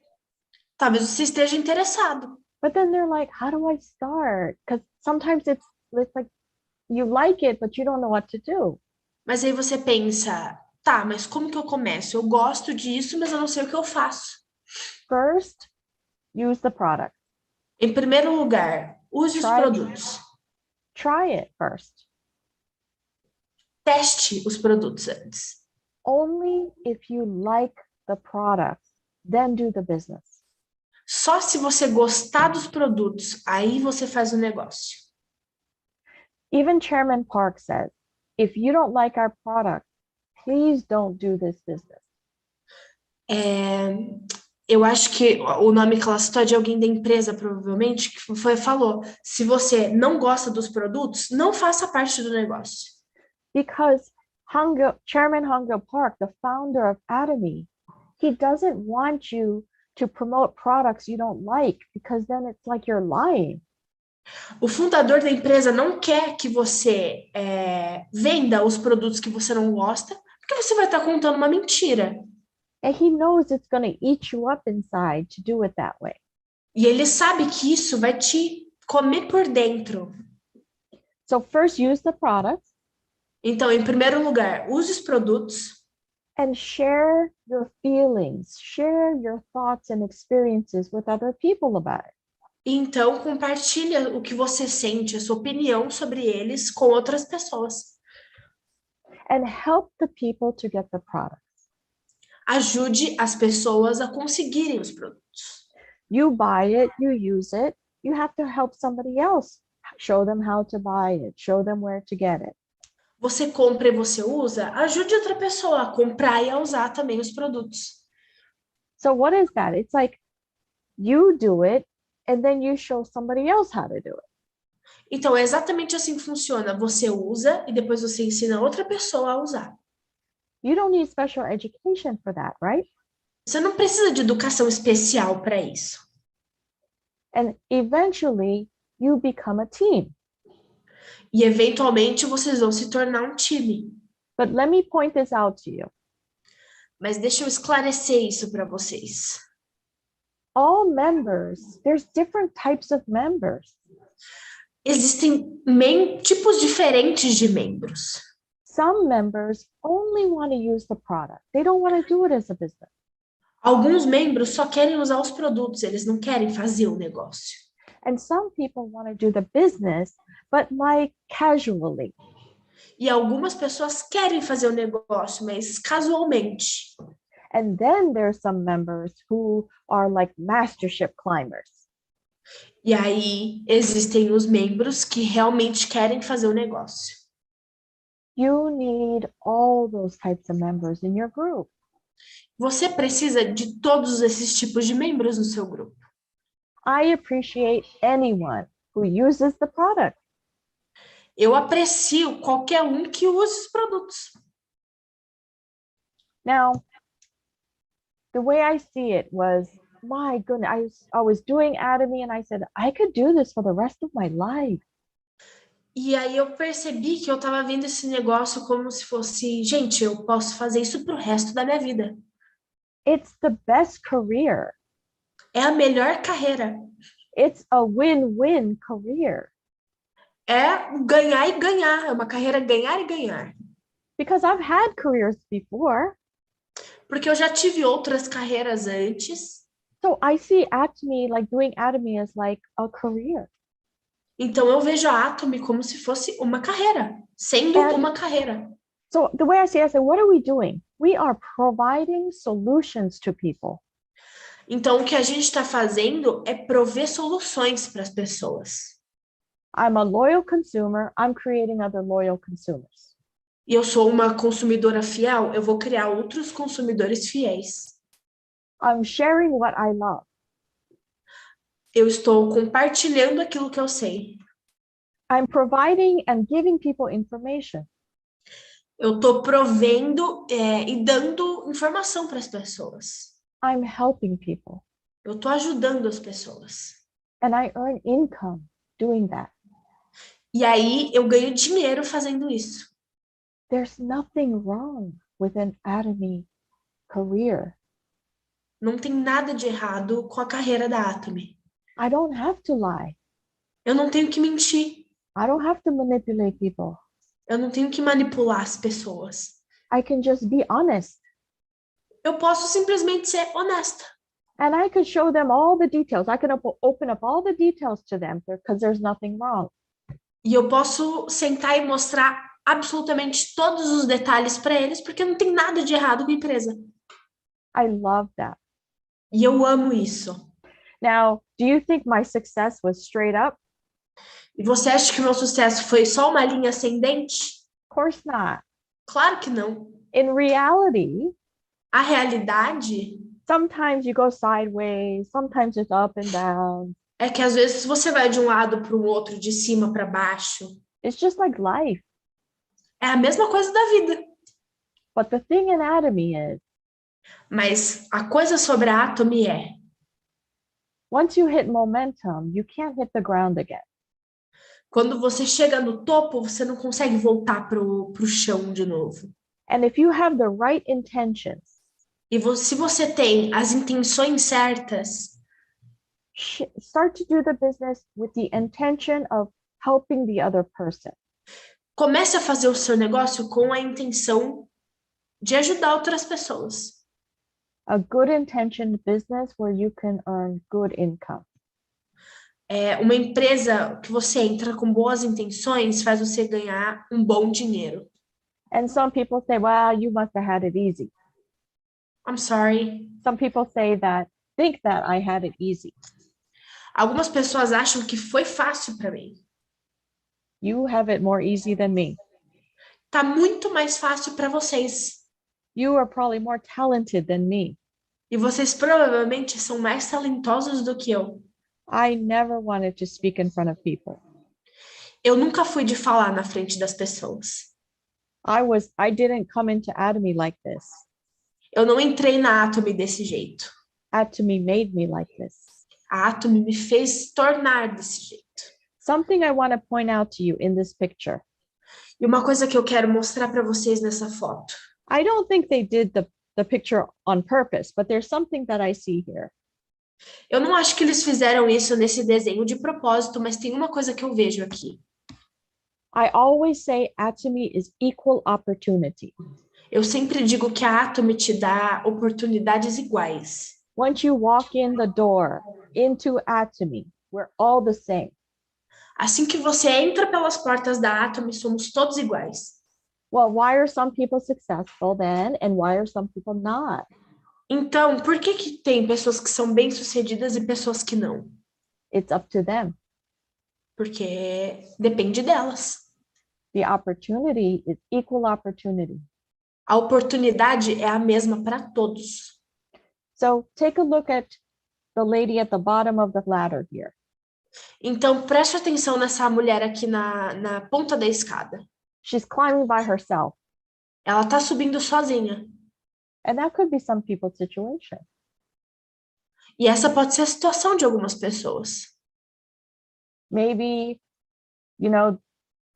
B: Talvez você esteja interessado.
A: but then they're like, how do I start? Because sometimes it's like you like it, but you don't know what to do.
B: Mas aí você pensa, tá, mas como que eu começo? Eu gosto disso, mas eu não sei o que eu faço.
A: First, use the product.
B: Em primeiro lugar, use os produtos.
A: Try it first.
B: Teste os produtos antes.
A: Only if you like the product, then do the business.
B: Só se você gostar dos produtos, aí você faz o negócio.
A: Even Chairman Park says, if you don't like our product, please don't do this business.
B: Eu acho que o nome que ela citou é de alguém da empresa, provavelmente, que falou, se você não gosta dos produtos, não faça parte do negócio.
A: Because Chairman Hongyo Park, the founder of Atomy, he doesn't want you to promote products you don't like, because then it's like you're lying.
B: O fundador da empresa não quer que você venda os produtos que você não gosta, porque você vai estar contando uma mentira.
A: And he knows it's going to eat you up inside to do it that way.
B: E ele sabe que isso vai te comer por dentro.
A: So first use the product.
B: Então, em primeiro lugar, use os produtos.
A: And share your feelings, share your thoughts and experiences with other people about it.
B: Então, compartilha o que você sente, a sua opinião sobre eles com outras pessoas.
A: And help the people to get the product.
B: Ajude as pessoas a conseguirem os produtos.
A: You buy it, you use it, you have to help somebody else. Show them how to buy it, show them where to get it.
B: Você compra e você usa, ajude outra pessoa a comprar e a usar também os produtos.
A: So what is that? It's like you do it and then you show somebody else how to do it.
B: Então, é exatamente assim que funciona. Você usa e depois você ensina outra pessoa a usar.
A: You don't need special education for that, right?
B: Você não precisa de educação especial para isso.
A: And eventually you become a team.
B: E, eventualmente, vocês vão se tornar um time.
A: But let me point this out to you.
B: Mas deixa eu esclarecer isso para vocês.
A: All members, there's different types of members.
B: Existem tipos diferentes de membros.
A: Some members only want to use the product. They don't want to do it as a business.
B: Alguns membros só querem usar os produtos, eles não querem fazer o negócio.
A: And some people want to do the business, but like casually.
B: E algumas pessoas querem fazer o negócio, mas casualmente.
A: And then there's some members who are like mastership climbers.
B: E aí existem os membros que realmente querem fazer o negócio.
A: You need all those types of members in your group.
B: Você precisa de todos esses tipos de membros no seu grupo.
A: I appreciate anyone who uses the product.
B: Eu aprecio qualquer um que use os produtos.
A: Now, the way I see it was, my goodness, I was doing Atomy and I said, I could do this for the rest of my life.
B: E aí eu percebi que eu estava vendo esse negócio como se fosse, gente, eu posso fazer isso pro resto da minha vida.
A: It's the best career.
B: É a melhor carreira.
A: It's a win-win career.
B: É ganhar e ganhar. É uma carreira ganhar e ganhar.
A: Because I've had careers before.
B: Porque eu já tive outras carreiras antes.
A: So I see Atomy, like doing Atomy as like a career.
B: Então eu vejo a Atomy como se fosse uma carreira, sendo
A: And
B: uma carreira.
A: so the way I see it, I say, what are we doing? We are providing solutions to people.
B: Então o que a gente está fazendo é prover soluções para as pessoas.
A: I'm a loyal consumer. I'm creating other loyal consumers.
B: E eu sou uma consumidora fiel, eu vou criar outros consumidores fiéis.
A: I'm sharing what I love.
B: Eu estou compartilhando aquilo que eu sei.
A: I'm providing and giving people information.
B: Eu estou provendo e dando informação para as pessoas.
A: I'm helping people.
B: Eu estou ajudando as pessoas.
A: And I earn income doing that.
B: E aí eu ganho dinheiro fazendo isso.
A: There's nothing wrong with an Atomy career.
B: Não tem nada de errado com a carreira da Atomy.
A: I don't have to lie.
B: Eu não tenho que mentir.
A: I don't have to manipulate people.
B: Eu não tenho que manipular as pessoas.
A: I can just be honest.
B: Eu posso simplesmente ser honesta.
A: And I could show them all the details. I can open up all the details to them because there's nothing wrong.
B: E eu posso sentar e mostrar absolutamente todos os detalhes para eles, porque não tem nada de errado com a empresa.
A: I love that.
B: E eu amo isso.
A: Now, do you think my success was straight up?
B: E você acha que o meu sucesso foi só uma linha ascendente?
A: Of course not.
B: Claro que não.
A: In reality,
B: A realidade
A: sometimes you go sideways, sometimes it's up and down.
B: é que às vezes você vai de um lado para o outro, de cima para baixo.
A: It's just like life.
B: É a mesma coisa da vida.
A: But the thing in Atomy is,
B: Mas a coisa sobre a Atomy é,
A: once you hit momentum, you can't hit the ground again.
B: quando você chega no topo, você não consegue voltar pro chão de novo.
A: And if you have the right intentions,
B: E se você tem as intenções certas,
A: start to do the business with the intention of helping the other person.
B: comece a fazer o seu negócio com a intenção de ajudar outras pessoas.
A: A good intentioned business where you can earn good income.
B: Uma empresa que você entra com boas intenções faz você ganhar um bom dinheiro.
A: And some people say, well, you must have had it easy.
B: I'm sorry.
A: Some people think that I had it easy.
B: Algumas pessoas acham que foi fácil para mim.
A: You have it more easy than me.
B: Tá muito mais fácil para vocês.
A: You are probably more talented than me.
B: E vocês provavelmente são mais talentosos do que eu.
A: I never wanted to speak in front of people.
B: Eu nunca fui de falar na frente das pessoas.
A: I didn't come into Atomy like this.
B: Eu não entrei na Atomy desse jeito.
A: Atomy made me like this.
B: A Atomy me fez tornar desse jeito.
A: Something I want to point out to you in this picture.
B: E uma coisa que eu quero mostrar para vocês nessa foto.
A: I don't think they did the picture on purpose, but there's something that I see here.
B: Eu não acho que eles fizeram isso nesse desenho de propósito, mas tem uma coisa que eu vejo aqui.
A: I always say Atomy is equal opportunity.
B: Eu sempre digo que a Atomy te dá oportunidades iguais.
A: Once you walk in the door into Atomy, we're all the same.
B: Assim que você entra pelas portas da Atomy, somos todos iguais.
A: Well, why are some people successful then, and why are some people not?
B: Então, por que tem pessoas que são bem-sucedidas e pessoas que não?
A: It's up to them.
B: Porque depende delas.
A: The opportunity is equal opportunity.
B: A oportunidade é a mesma para todos.
A: So take a look at the lady at the bottom of the ladder here.
B: Então, preste atenção nessa mulher aqui na ponta da escada.
A: She's climbing by herself.
B: Ela tá subindo sozinha.
A: And that could be some people's situation.
B: E essa pode ser a situação de algumas pessoas.
A: Maybe, you know,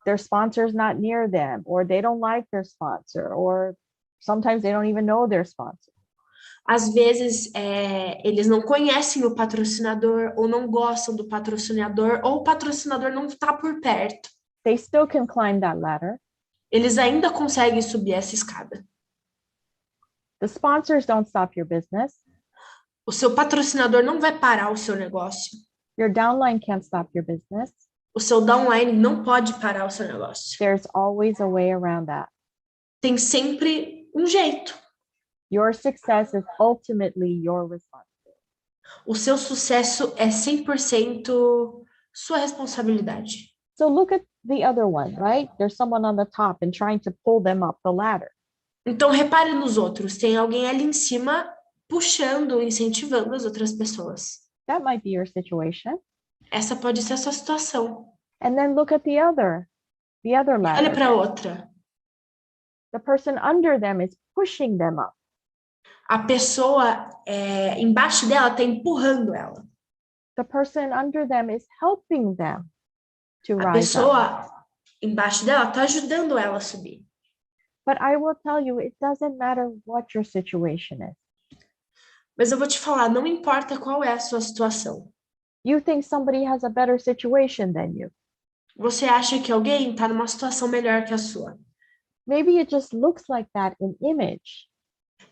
A: their sponsor's not near them, or they don't like their sponsor, or sometimes they don't even know their sponsor.
B: Às vezes, eles não conhecem o patrocinador, ou não gostam do patrocinador, ou o patrocinador não está por perto.
A: They still can climb that ladder.
B: Eles ainda conseguem subir essa escada.
A: The sponsors don't stop your business.
B: O seu patrocinador não vai parar o seu negócio.
A: Your downline can't stop your business.
B: O seu downline não pode parar o seu negócio.
A: There's always a way around that.
B: Tem sempre um jeito.
A: Your success is ultimately your responsibility.
B: O seu sucesso é 100% sua responsabilidade.
A: So look at the other one, right? There's someone on the top and trying to pull them up the ladder.
B: Então, repare nos outros. Tem alguém ali em cima puxando, incentivando as outras pessoas.
A: That might be your situation.
B: Essa pode ser a sua situação.
A: And then look at the other
B: Olha
A: ladder.
B: para outra.
A: The person under them is pushing them up.
B: A pessoa embaixo dela está empurrando ela.
A: The person under them is helping them to
B: A
A: rise up.
B: pessoa embaixo dela está ajudando ela a subir.
A: But I will tell you, it doesn't matter what your situation is.
B: Mas eu vou te falar, não importa qual é a sua situação.
A: You think somebody has a better situation than you.
B: Você acha que alguém está numa situação melhor que a sua.
A: Maybe it just looks like that in image,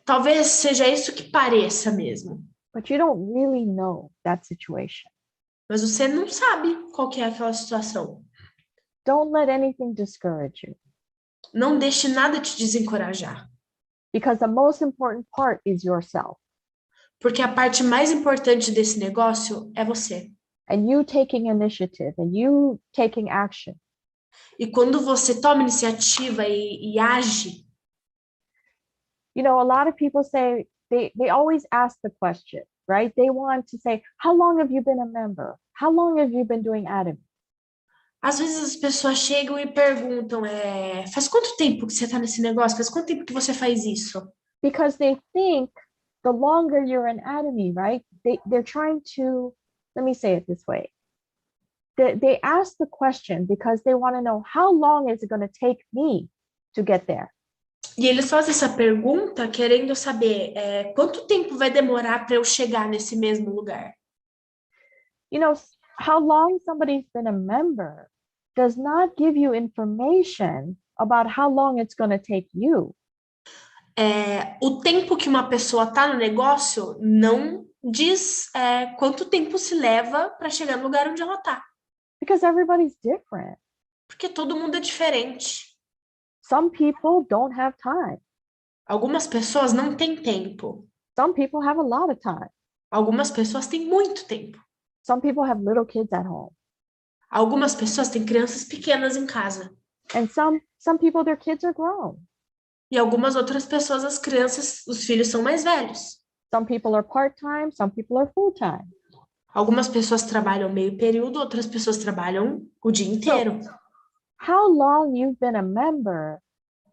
B: Talvez seja isso que pareça mesmo.
A: but you don't really know that situation.
B: Mas você não sabe qual que é aquela situação.
A: Don't let anything discourage you,
B: Não deixe nada te desencorajar.
A: because the most important part is yourself.
B: Porque a parte mais importante desse negócio é você.
A: And you taking initiative and you taking action.
B: E quando você toma iniciativa e age,
A: You know, a lot of people say, they always ask the question, right? They want to say, how long have you been a member? How long have you been doing Atomy?
B: às vezes as pessoas chegam e perguntam, faz quanto tempo que você está nesse negócio? Faz quanto tempo que você faz isso?
A: Because they think the longer you're in Atomy, right? They're trying to, let me say it this way. They ask the question because they want to know, how long is it going to take me to get there?
B: E eles fazem essa pergunta querendo saber quanto tempo vai demorar para eu chegar nesse mesmo lugar.
A: You know, how long somebody's been a member does not give you information about how long it's going to take you.
B: O tempo que uma pessoa está no negócio não diz quanto tempo se leva para chegar no lugar onde ela está.
A: Because everybody's different.
B: Porque todo mundo é diferente.
A: Some people don't have time.
B: Algumas pessoas não têm tempo.
A: Some people have a lot of time.
B: Algumas pessoas têm muito tempo.
A: Some people have little kids at home.
B: Algumas pessoas têm crianças pequenas em casa.
A: And some people, their kids are grown.
B: E algumas outras pessoas, as crianças, os filhos são mais velhos.
A: Some people are part-time, some people are full-time.
B: Algumas pessoas trabalham meio período, outras pessoas trabalham o dia inteiro.
A: How long you've been a member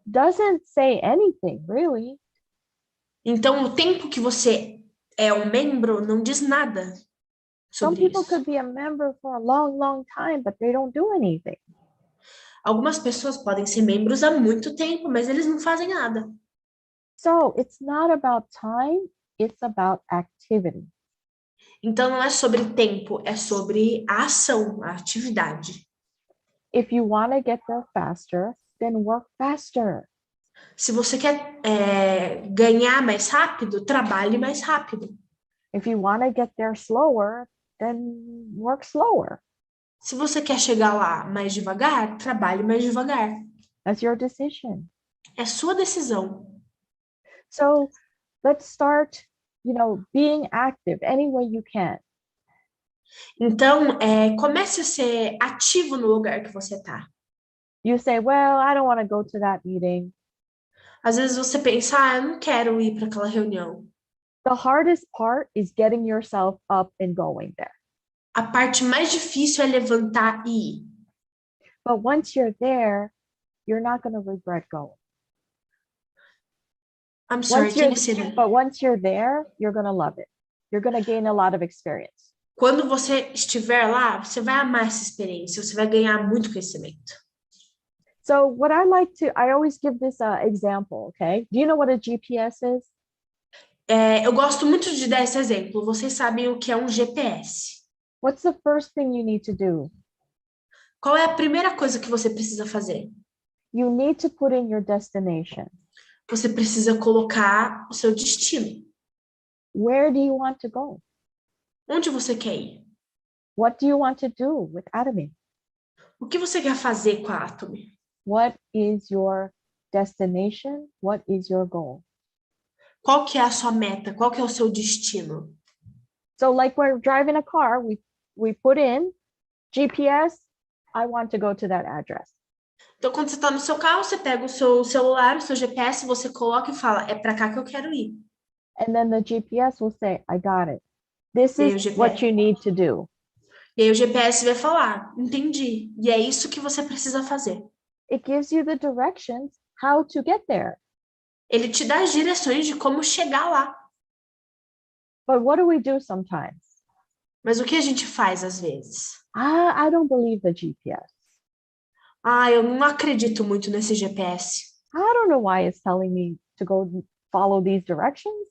A: doesn't say anything, really.
B: Então, o tempo que você é um membro não diz nada
A: Some
B: sobre
A: people
B: isso.
A: could be a member for a long, long time, but they don't do anything.
B: Algumas pessoas podem ser membros há muito tempo, mas eles não fazem nada.
A: So it's not about time, it's about activity.
B: Então, não é sobre tempo, é sobre a ação, a atividade.
A: If you want to get there faster, then work faster.
B: Se você quer ganhar mais rápido, trabalhe mais rápido.
A: If you want to get there slower, then work slower.
B: Se você quer chegar lá mais devagar, trabalhe mais devagar.
A: That's your decision.
B: É sua decisão.
A: So let's start, being active any way you can.
B: Então, comece a ser ativo no lugar que você está.
A: You say, well, I don't want to go to that meeting.
B: Às vezes você pensa, eu não quero ir para aquela reunião.
A: The hardest part is getting yourself up and going there.
B: A parte mais difícil é levantar e ir.
A: But once you're there, you're not going to regret going.
B: I'm sorry, can you say that?
A: But once you're there, you're going to love it. You're going to gain a lot of experience.
B: Quando você estiver lá, você vai amar essa experiência, você vai ganhar muito conhecimento.
A: So what I always give this example, okay? Do you know what a GPS is?
B: Eu gosto muito de dar esse exemplo. Vocês sabem o que é um GPS?
A: What's the first thing you need to do?
B: Qual é a primeira coisa que você precisa fazer?
A: You need to put in your destination.
B: Você precisa colocar o seu destino.
A: Where do you want to go?
B: Onde você quer ir?
A: What do you want to do with Atomy?
B: O que você quer fazer com a Atomy?
A: What is your destination? What is your goal?
B: Qual que é a sua meta? Qual que é o seu destino?
A: So like we're driving a car, we put in GPS, I want to go to that address.
B: Então, quando você está no seu carro, você pega o seu celular, o seu GPS, você coloca e fala, é para cá que eu quero ir.
A: And then the GPS will say, I got it. This
B: E aí,
A: is what you need to do.
B: E aí o GPS vai falar, entendi. E é isso que você precisa fazer.
A: It gives you the directions how to get there.
B: Ele te dá as direções de como chegar lá.
A: But what do we do sometimes?
B: Mas o que a gente faz às vezes?
A: I don't believe the GPS.
B: Eu não acredito muito nesse GPS.
A: I don't know why it's telling me to go follow these directions.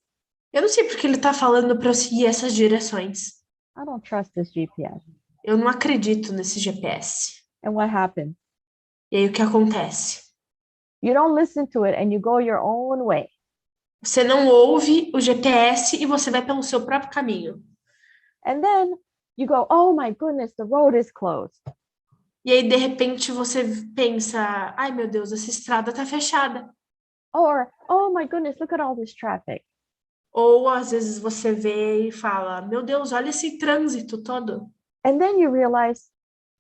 B: Eu não sei porque ele está falando para eu seguir essas direções.
A: I don't trust this GPS.
B: Eu não acredito nesse GPS.
A: And what happens?
B: E aí o que acontece?
A: You don't listen to it and you go your own way.
B: Você não ouve o GPS e você vai pelo seu próprio caminho.
A: And then you go, oh my goodness, the road is closed.
B: E aí, de repente, você pensa, ai meu Deus, essa estrada tá fechada.
A: Or, oh my goodness, look at all this traffic.
B: Ou, às vezes, você vê e fala, meu Deus, olha esse trânsito todo.
A: And then you realize,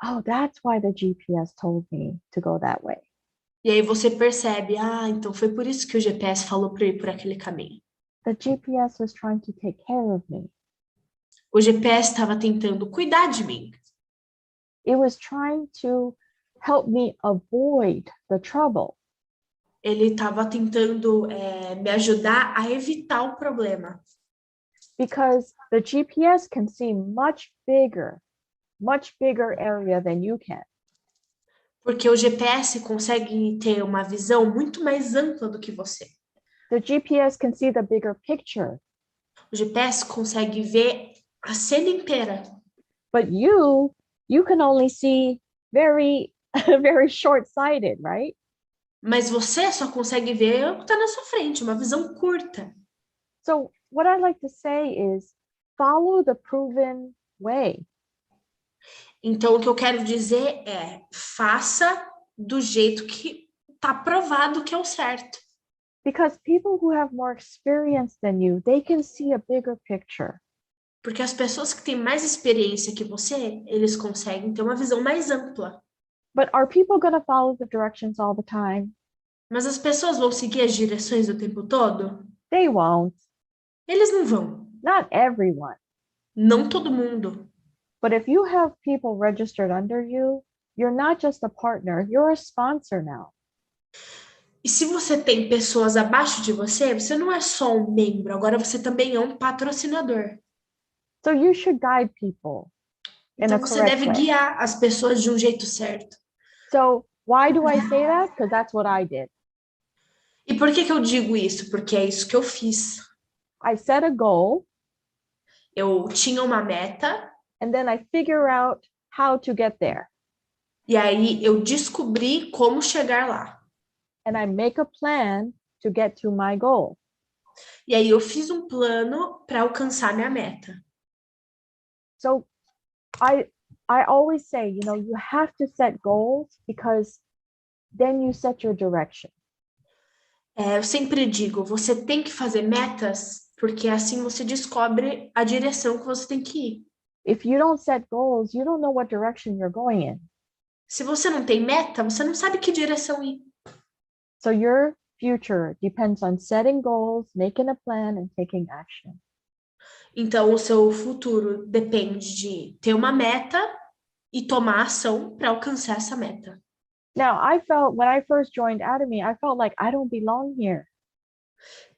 A: oh, that's why the GPS told me to go that way.
B: E aí você percebe, então foi por isso que o GPS falou para eu ir por aquele caminho.
A: The GPS was trying to take care of me.
B: O GPS estava tentando cuidar de mim.
A: It was trying to help me avoid the trouble.
B: Ele estava tentando me ajudar a evitar o problema.
A: Because the GPS can see much bigger area than you can.
B: Porque o GPS consegue ter uma visão muito mais ampla do que você.
A: The GPS can see the bigger picture.
B: O GPS consegue ver a cena inteira.
A: But you can only see very, very short-sighted, right?
B: Mas você só consegue ver o que está na sua frente, uma visão curta.
A: So what I like to say is follow the proven way.
B: Então, o que eu quero dizer é, faça do jeito que está provado que é o certo.
A: Because people who have more experience than you, they can see a bigger picture.
B: Porque as pessoas que têm mais experiência que você, eles conseguem ter uma visão mais ampla.
A: But are people going to follow the directions all the time?
B: Mas as pessoas vão seguir as direções o tempo todo?
A: They won't.
B: Eles não vão.
A: Not everyone.
B: Não todo mundo.
A: But if you have people registered under you, you're not just a partner, you're a sponsor now.
B: E se você tem pessoas abaixo de você, você não é só um membro, agora você também é um patrocinador.
A: So you should guide people in
B: Então
A: a
B: você
A: correct
B: deve
A: way.
B: guiar as pessoas de um jeito certo.
A: So why do I say that? Because that's what I did.
B: E por que eu digo isso? Porque é isso que eu fiz.
A: I set a goal.
B: Eu tinha uma meta.
A: And then I figure out how to get there.
B: E aí eu descobri como chegar lá.
A: And I make a plan to get to my goal.
B: E aí eu fiz um plano para alcançar minha meta.
A: So I always say, you have to set goals because then you set your direction.
B: Eu sempre digo, você tem que fazer metas, porque assim você descobre a direção que você tem que ir.
A: If you don't set goals, you don't know what direction you're going in.
B: Se você não tem meta, você não sabe que direção ir.
A: So your future depends on setting goals, making a plan, and taking action.
B: Então, o seu futuro depende de ter uma meta e tomar ação para alcançar essa meta.
A: Now, I felt when I first joined Atomy, I felt like I don't belong here.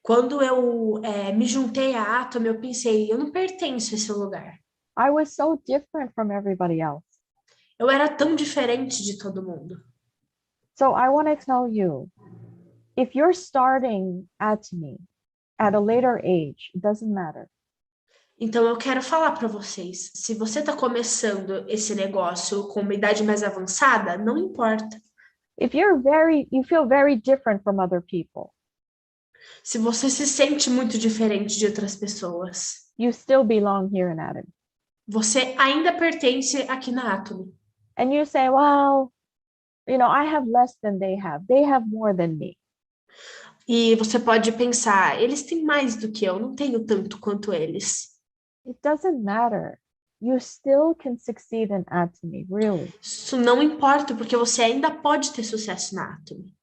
B: Quando eu me juntei à Atomy, eu pensei, eu não pertenço a esse lugar.
A: I was so different from everybody else.
B: Eu era tão diferente de todo mundo.
A: So I want to tell you, if you're starting Atomy at a later age, it doesn't matter.
B: Então, eu quero falar para vocês, se você está começando esse negócio com uma idade mais avançada, não importa.
A: If you feel very different from other people,
B: Se você se sente muito diferente de outras pessoas,
A: you still belong here in Atomy.
B: você ainda pertence aqui na Atomy.
A: And you say, well, I have less than they have. They have more than me.
B: E você pode pensar, eles têm mais do que eu, não tenho tanto quanto eles.
A: It doesn't matter. You still can succeed in Atomy, really.
B: Isso não importa, porque você ainda pode ter sucesso na Atomy.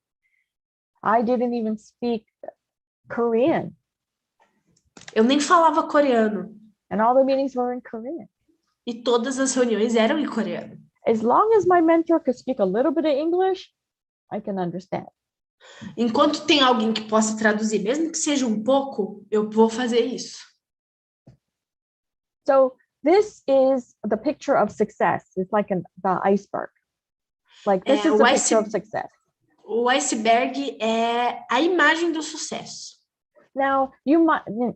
A: I didn't even speak Korean,
B: Eu nem falava coreano,
A: and all the meetings were in Korean.
B: e todas as reuniões eram em coreano.
A: As long as my mentor could speak a little bit of English, I can understand.
B: Enquanto tem alguém que possa traduzir, mesmo que seja um pouco, eu vou fazer isso.
A: So this is the picture of success. It's like the iceberg. Like this is the picture of success.
B: O iceberg é a imagem do sucesso.
A: Now,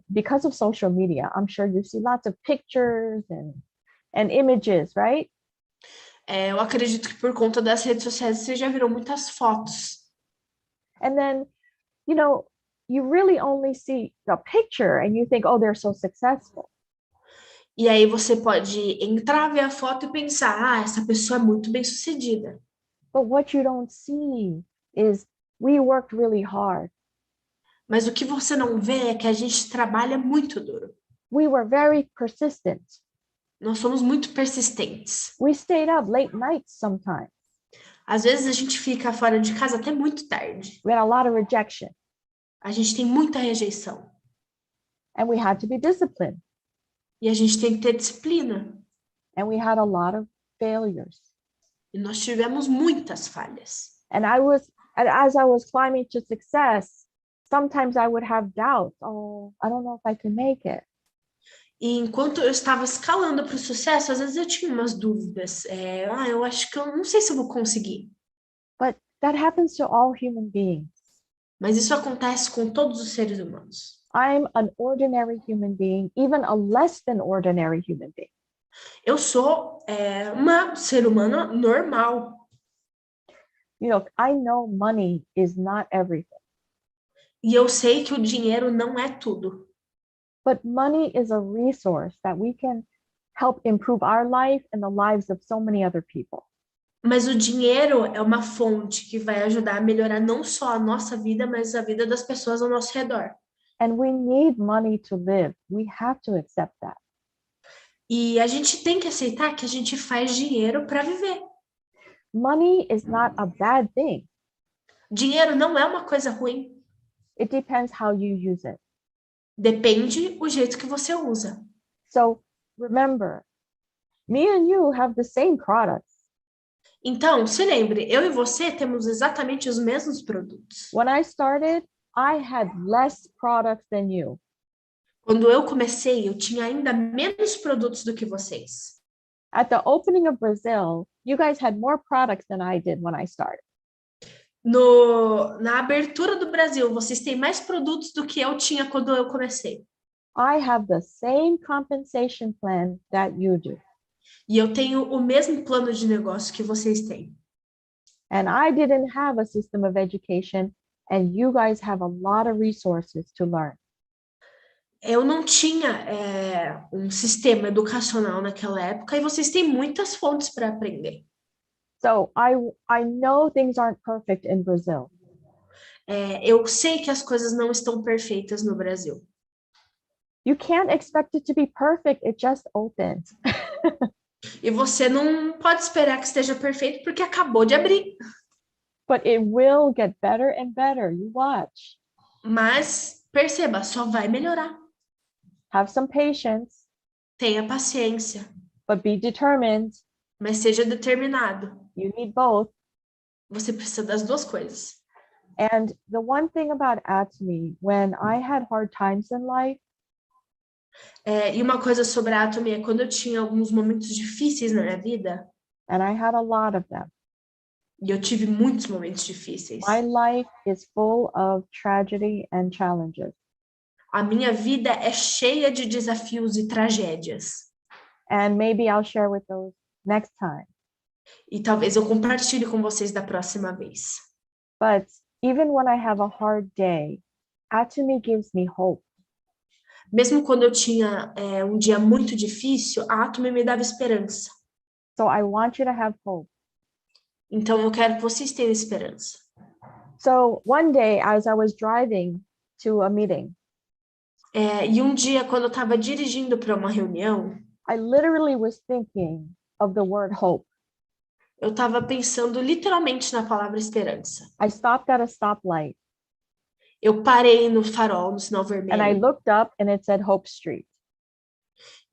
A: because of social media, I'm sure you see lots of pictures and images, right?
B: Eu acredito que por conta das redes sociais você já virou muitas fotos.
A: And then, you really only see the picture and you think, oh, they're so successful.
B: E aí você pode entrar, ver a foto e pensar, essa pessoa é muito bem-sucedida.
A: But what you don't see is we worked really hard.
B: Mas o que você não vê é que a gente trabalha muito duro.
A: We were very persistent.
B: Nós somos muito persistentes.
A: We stayed up late nights sometimes.
B: Às vezes a gente fica fora de casa até muito tarde.
A: We had a lot of rejection.
B: A gente tem muita rejeição.
A: And we had to be disciplined.
B: E a gente tem que ter disciplina.
A: And we had a lot of failures.
B: E nós tivemos muitas falhas.
A: And as I was climbing to success, sometimes I would have doubts. Oh, I don't know if I can make it.
B: E enquanto eu estava escalando para o sucesso, às vezes eu tinha umas dúvidas. Eu acho que eu não sei se eu vou conseguir.
A: But that happens to all human beings.
B: Mas isso acontece com todos os seres humanos.
A: I'm an ordinary human being, even a less than ordinary human being.
B: Eu sou uma ser humana normal.
A: I know money is not everything.
B: E eu sei que o dinheiro não é tudo.
A: But money is a resource that we can help improve our life and the lives of so many other people.
B: Mas o dinheiro é uma fonte que vai ajudar a melhorar não só a nossa vida, mas a vida das pessoas ao nosso redor.
A: And we need money to live. We have to accept that.
B: E a gente tem que aceitar que a gente faz dinheiro para viver.
A: Money is not a bad thing.
B: Dinheiro não é uma coisa ruim.
A: It depends how you use it.
B: Depende o jeito que você usa.
A: So remember, me and you have the same products.
B: Então, se lembre, eu e você temos exatamente os mesmos produtos.
A: When I started, I had less products than you.
B: Quando eu comecei, eu tinha ainda menos produtos do que vocês.
A: At the opening of Brazil, you guys had more products than I did when I started.
B: Na abertura do Brasil, vocês têm mais produtos do que eu tinha quando eu comecei.
A: I have the same compensation plan that you do.
B: E eu tenho o mesmo plano de negócio que vocês têm.
A: And I didn't have a system of education, and you guys have a lot of resources to learn.
B: Eu não tinha um sistema educacional naquela época e vocês têm muitas fontes para aprender.
A: So I know things aren't perfect in Brazil.
B: Eu sei que as coisas não estão perfeitas no Brasil.
A: You can't expect it to be perfect. It just opened.
B: E você não pode esperar que esteja perfeito porque acabou de abrir.
A: But it will get better and better. You watch.
B: Mas perceba, só vai melhorar.
A: Have some patience,
B: tenha paciência,
A: but be determined.
B: mas seja determinado.
A: You need both.
B: Você precisa das duas coisas.
A: And the one thing about Atomy, when I had hard times in life,
B: E uma coisa sobre a Atomy é quando eu tinha alguns momentos difíceis na minha vida,
A: and I had a lot of them,
B: e eu tive muitos momentos difíceis.
A: my life is full of tragedy and challenges.
B: A minha vida é cheia de desafios e tragédias.
A: And maybe I'll share with those next time.
B: E talvez eu compartilhe com vocês da próxima vez.
A: But even when I have a hard day, Atomy gives me hope.
B: Mesmo quando eu tinha um dia muito difícil, a Atomy me dava esperança.
A: So I want you to have hope.
B: Então eu quero que vocês tenham esperança.
A: So one day, as I was driving to a meeting,
B: E um dia, quando eu estava dirigindo para uma reunião,
A: I literally was thinking of the word hope.
B: eu estava pensando literalmente na palavra esperança.
A: I stopped at a stoplight
B: Eu parei no farol, no sinal
A: and I
B: vermelho.
A: looked up and it said Hope Street.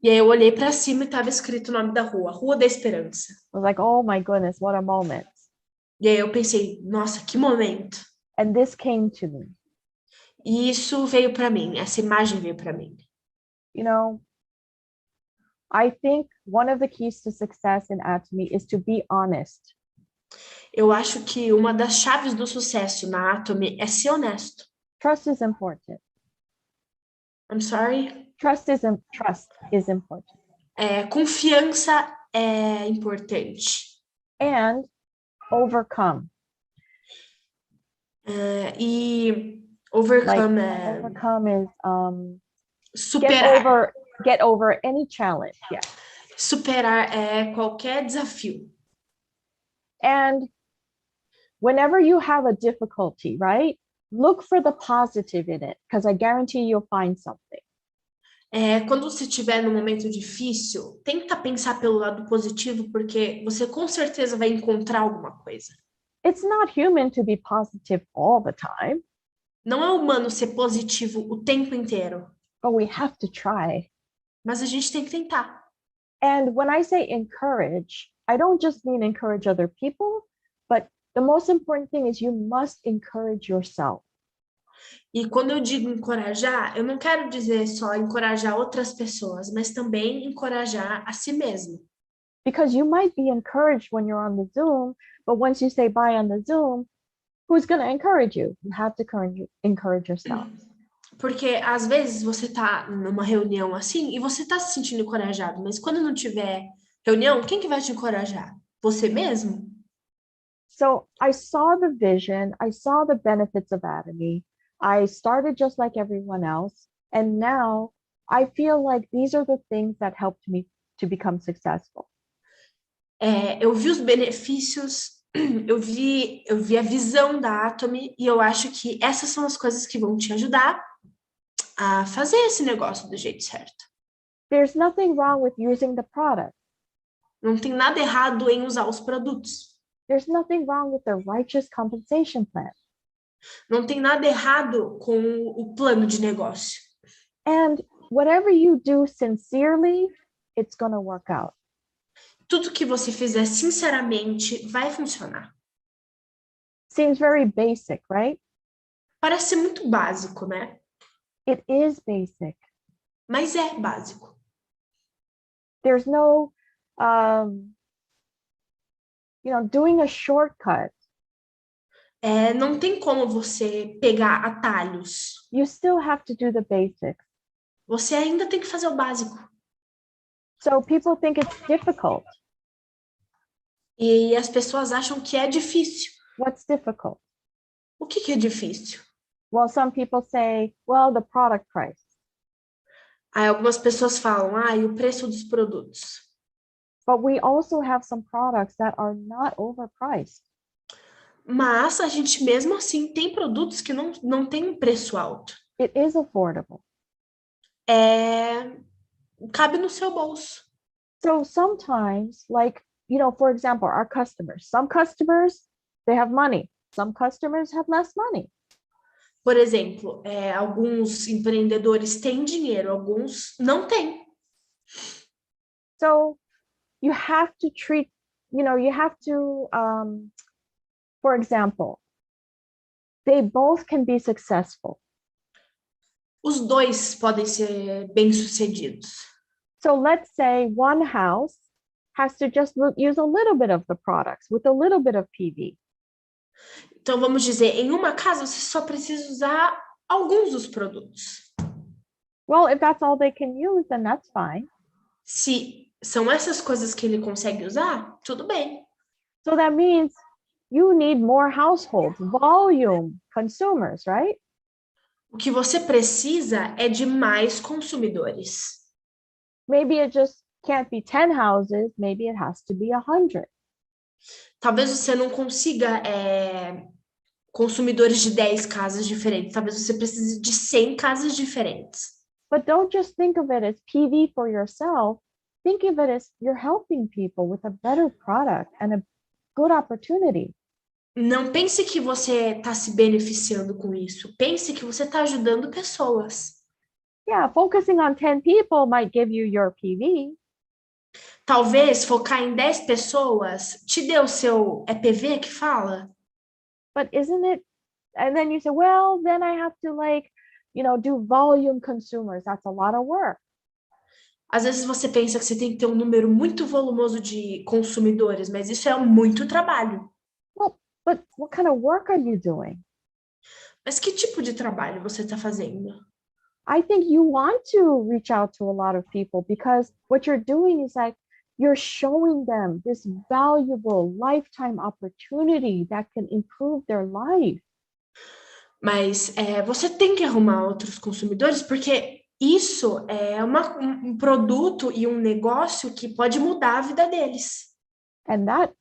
B: E aí eu olhei para cima e estava escrito o nome da rua, Rua da Esperança.
A: I was like, oh my goodness, what a moment.
B: E aí eu pensei, nossa, que momento.
A: And this came to me.
B: E isso veio para mim, essa imagem veio para mim.
A: You know, I think one of the keys to success in Atomy is to be honest.
B: Eu acho que uma das chaves do sucesso na Atomy é ser honesto.
A: Trust is important.
B: I'm sorry?
A: Trust is important.
B: Confiança é importante.
A: And overcome.
B: E overcome
A: Overcome is
B: superar.
A: get over any challenge. Yeah.
B: Superar qualquer desafio.
A: And whenever you have a difficulty, right? Look for the positive in it, because I guarantee you'll find something.
B: Quando você estiver num momento difícil, tenta pensar pelo lado positivo, porque você com certeza vai encontrar alguma coisa.
A: It's not human to be positive all the time,
B: Não é humano ser positivo o tempo inteiro,
A: but we have to try.
B: mas a gente tem que tentar.
A: And when I say encourage, I don't just mean encourage other people, but the most important thing is you must encourage yourself.
B: E quando eu digo encorajar, eu não quero dizer só encorajar outras pessoas, mas também encorajar a si mesmo.
A: Because you might be encouraged when you're on the Zoom, but once you say bye on the Zoom, who's going to encourage you? You have to encourage yourself.
B: Porque às vezes você tá numa reunião assim e você tá se sentindo encorajado, mas quando não tiver reunião, quem que vai te encorajar? Você mesmo?
A: So I saw the vision, I saw the benefits of Atomy. I started just like everyone else. And now I feel like these are the things that helped me to become successful.
B: Eu vi os benefícios, eu vi a visão da Atomy e eu acho que essas são as coisas que vão te ajudar a fazer esse negócio do jeito certo.
A: There's nothing wrong with using the product.
B: Não tem nada errado em usar os produtos.
A: There's nothing wrong with the righteous compensation plan.
B: Não tem nada errado com o plano de negócio.
A: And whatever you do sincerely, it's going to work out.
B: Tudo que você fizer sinceramente vai funcionar.
A: Seems very basic, right?
B: Parece muito básico, né?
A: It is basic.
B: Mas é básico.
A: There's no, doing a shortcut.
B: Não tem como você pegar atalhos.
A: You still have to do the basics.
B: Você ainda tem que fazer o básico.
A: So people think it's difficult.
B: E as pessoas acham que é difícil.
A: What's difficult?
B: O que é difícil?
A: Well, some people say, well, the product price.
B: Aí algumas pessoas falam, o preço dos produtos.
A: But we also have some products that are not overpriced.
B: Mas a gente mesmo assim tem produtos que não tem um preço alto.
A: It is affordable.
B: Cabe no seu bolso.
A: So sometimes, for example, our customers, some customers, they have money. Some customers have less money.
B: Por exemplo, alguns empreendedores têm dinheiro, alguns não têm.
A: So you have to treat, you have to, for example, they both can be successful.
B: Os dois podem ser bem-sucedidos.
A: So let's say one house has to just use a little bit of the products with a little bit of PV.
B: Então, vamos dizer, em uma casa, você só precisa usar alguns dos produtos.
A: Well, if that's all they can use, then that's fine.
B: Se são essas coisas que ele consegue usar, tudo bem.
A: So that means you need more households, volume, consumers, right?
B: O que você precisa é de mais consumidores.
A: Maybe it just can't be 10 houses, maybe it has to be 100.
B: Talvez você não consiga consumidores de 10 casas diferentes. Talvez você precise de 100 casas diferentes.
A: But don't just think of it as PV for yourself. Think of it as you're helping people with a better product and a good opportunity.
B: Não pense que você está se beneficiando com isso. Pense que você está ajudando pessoas.
A: Yeah, focusing on 10 people might give you your PV.
B: Talvez focar em 10 pessoas te dê o seu PV que fala.
A: But isn't it? And then you say, well, then I have to do volume consumers. That's a lot of work.
B: Às vezes você pensa que você tem que ter um número muito volumoso de consumidores, mas isso é muito trabalho.
A: Well, but what kind of work are you doing?
B: Mas que tipo de trabalho você está fazendo?
A: I think you want to reach out to a lot of people because what you're doing is like you're showing them this valuable lifetime opportunity that can improve their life.
B: Mas você tem que arrumar outros consumidores, porque isso é um produto e um negócio que pode mudar a vida deles.
A: And that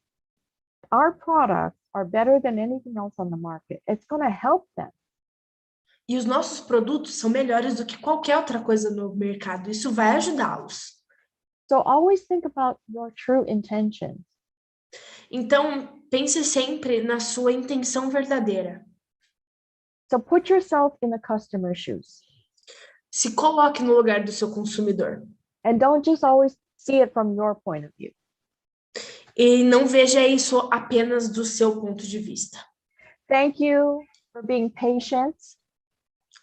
A: our products are better than anything else on the market. It's going to help them.
B: E os nossos produtos são melhores do que qualquer outra coisa no mercado. Isso vai ajudá-los.
A: So always think about your true intentions.
B: Então, pense sempre na sua intenção verdadeira.
A: So put yourself in the customer's shoes.
B: Se coloque no lugar do seu consumidor.
A: And don't just always see it from your point of view.
B: E não veja isso apenas do seu ponto de vista.
A: Thank you for being patient.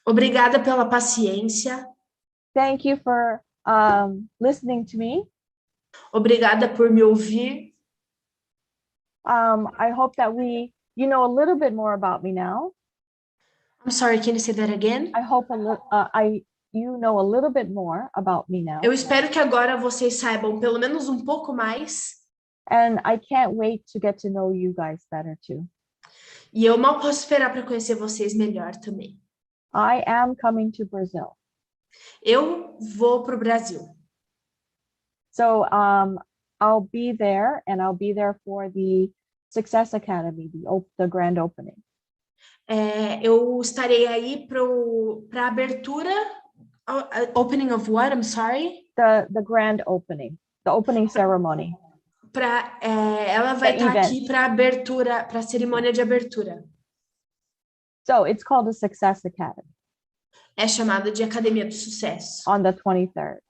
B: Obrigada pela paciência.
A: Thank you for listening to me.
B: Obrigada por me ouvir.
A: I hope that you know a little bit more about me now.
B: I'm sorry, can you say that again?
A: I hope you know a little bit more about me now.
B: Eu espero que agora vocês saibam pelo menos um pouco mais.
A: And I can't wait to get to know you guys better too.
B: E eu mal posso esperar para conhecer vocês melhor também.
A: I am coming to Brazil.
B: Eu vou para o Brasil.
A: So I'll be there, and I'll be there for the Success Academy, the grand opening.
B: Eu estarei aí para a abertura. Opening of what? I'm sorry.
A: The grand opening, the opening ceremony.
B: Ela vai estar aqui para a abertura, para a cerimônia de abertura.
A: So it's called the Success Academy.
B: É chamada de Academia do Sucesso.
A: On the 23rd.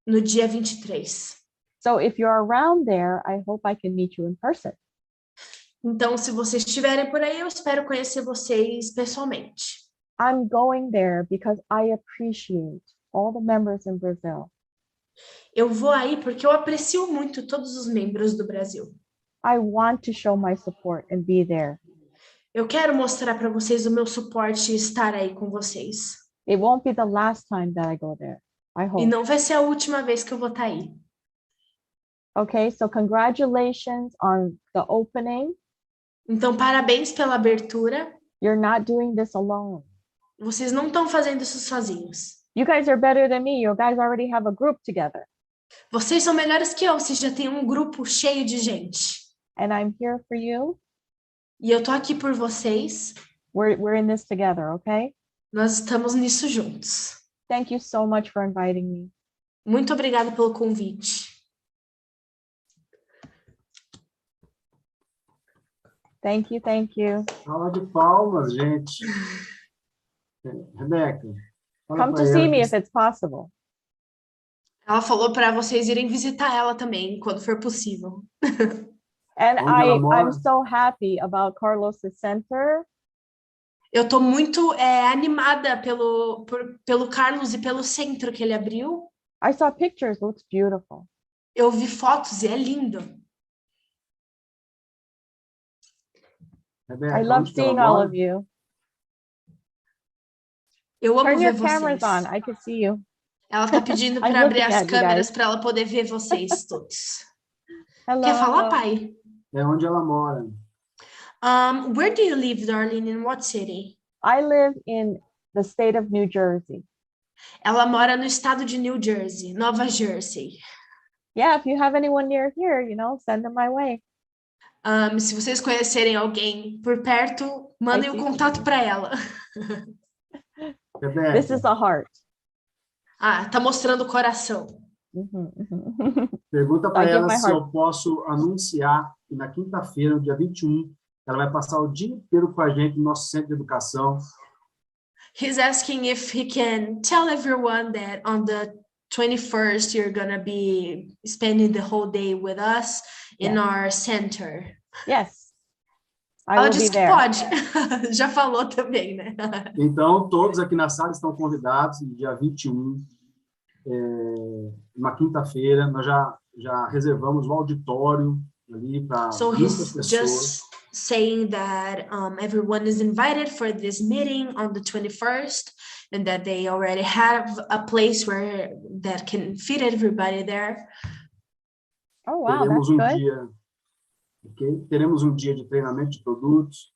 B: No dia 23.
A: So if you're around there, I hope I can meet you in person.
B: Então, se vocês estiverem por aí, eu espero conhecer vocês pessoalmente.
A: I'm going there because I appreciate all the members in Brazil.
B: Eu vou aí porque eu aprecio muito todos os membros do Brasil.
A: I want to show my support and be there.
B: Eu quero mostrar para vocês o meu suporte e estar aí com vocês.
A: It won't be the last time that I go there. I hope.
B: E não vai ser a última vez que eu vou estar aí.
A: Okay, so congratulations on the opening.
B: Então, parabéns pela abertura.
A: You're not doing this alone.
B: Vocês não estão fazendo isso sozinhos.
A: You guys are better than me. You guys already have a group together.
B: Vocês são melhores que eu. Vocês já têm um grupo cheio de gente.
A: And I'm here for you.
B: E eu tô aqui por vocês.
A: We're in this together, okay?
B: Nós estamos nisso juntos.
A: Thank you so much for inviting me.
B: Muito obrigada pelo convite.
A: Thank you, thank you.
C: Salva de palmas, gente. Rebeca, fala
A: Come
C: para
A: to see
C: ela
A: me
C: que
A: if it's possible.
B: Ela falou para vocês irem visitar ela também, quando for possível.
A: And
C: onde ela mora,
A: I'm so happy about Carlos' center.
B: Eu tô muito animada pelo Carlos e pelo centro que ele abriu.
A: I saw pictures, looks beautiful.
B: Eu vi fotos e é lindo.
C: Rebeca,
A: I love
C: onde que ela
A: seeing all
C: mora?
A: of you.
B: Eu amo
A: Turn
B: ver
A: your cameras
B: vocês.
A: on, I can see you.
B: Ela tá pedindo
A: I'm
B: para abrir
A: looking
B: as
A: at you
B: câmeras
A: guys.
B: para ela poder ver vocês todos.
A: Hello,
B: Quer falar,
A: hello.
B: pai?
C: É onde ela mora.
B: Where do you live, Darlene? In what city?
A: I live in the state of New Jersey.
B: Ela mora no estado de New Jersey, Nova Jersey.
A: Yeah, if you have anyone near here, send them my way.
B: Se vocês conhecerem alguém por perto, mandem o
A: see
B: contato
A: something.
B: para ela.
C: Rebeca,
A: This is a heart.
B: Ah, tá mostrando o coração.
C: pergunta
A: I
C: para
A: give
C: ela
A: my
C: se
A: heart.
C: eu posso anunciar que na quinta-feira, no dia 21, ela vai passar o dia inteiro com a gente no nosso centro de educação.
B: He's asking if he can tell everyone that on the 21st you're gonna be spending the whole day with us in our center.
A: Yes. I
B: Ela
A: will be
B: disse que
A: there.
B: pode. Já falou também, né?
C: Então, todos aqui na sala estão convidados, no dia 21, uma quinta-feira, nós já reservamos o auditório ali para
B: So
C: muitas
B: he's
C: pessoas.
B: just saying that everyone is invited for this meeting on the 21st and that they already have a place that can fit everybody there.
A: Oh, wow,
C: Teremos
A: that's good.
C: dia, okay? Teremos um dia de treinamento de produtos,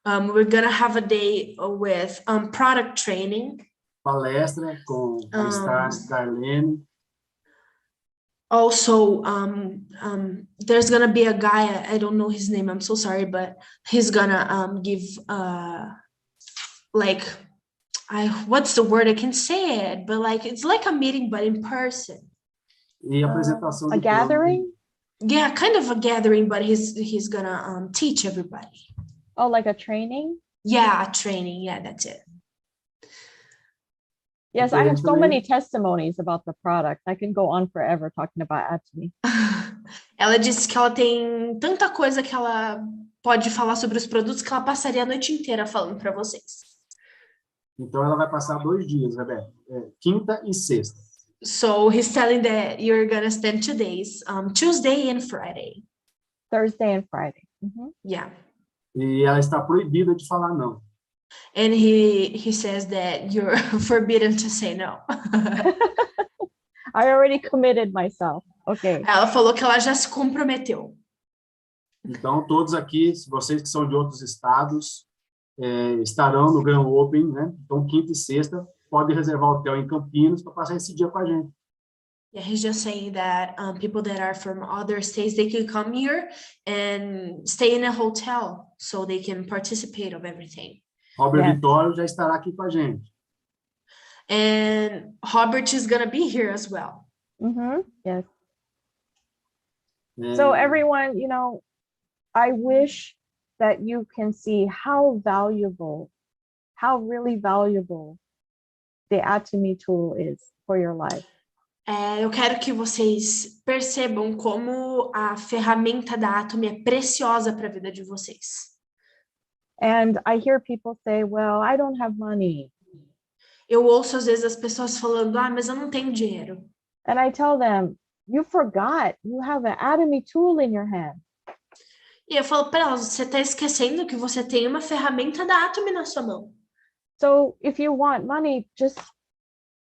B: We're gonna have a day with product training.
C: palestra com a Darlene.
B: Also, there's gonna be a guy, I don't know his name, I'm so sorry, but he's gonna give what's the word? I can say it, but it's like a meeting, but in person.
C: E apresentação
A: A
C: de
A: gathering?
B: Yeah, kind of a gathering, but he's gonna teach everybody.
A: Oh, like a training?
B: Yeah, training. Yeah, that's it.
A: Yes, I have so many testimonies about the product. I can go on forever talking about Atomy.
B: Ela disse que ela tem tanta coisa que ela pode falar sobre os produtos que ela passaria a noite inteira falando para vocês.
C: Então, ela vai passar 2 dias, Rebeca, quinta e sexta.
B: So he's telling that you're gonna spend 2 days, Tuesday and Friday.
A: Thursday and Friday.
B: Yeah.
C: E ela está proibida de falar não.
B: And he says that you're forbidden to say no.
A: I already committed myself. Okay.
B: Ela falou que ela já se comprometeu.
C: Então, todos aqui, vocês que são de outros estados, estarão no Grand Open, né? Então, quinta e sexta, pode reservar hotel em Campinas para passar esse dia com a gente.
B: Yeah, he's just saying that people that are from other states, they can come here and stay in a hotel so they can participate of everything.
C: Robert Vitório já estará aqui com a gente.
B: And Robert is going to be here as well.
A: Yes. So everyone, I wish that you can see how really valuable the Atomy tool is for your life.
B: Eu quero que vocês percebam como a ferramenta da Atomy é preciosa para a vida de vocês.
A: And I hear people say, well, I don't have money.
B: Eu ouço às vezes as pessoas falando, mas eu não tenho dinheiro.
A: And I tell them, you forgot you have an Atomy tool in your hand.
B: E eu falo para elas, você está esquecendo que você tem uma ferramenta da Atomy na sua mão.
A: So if you want money, just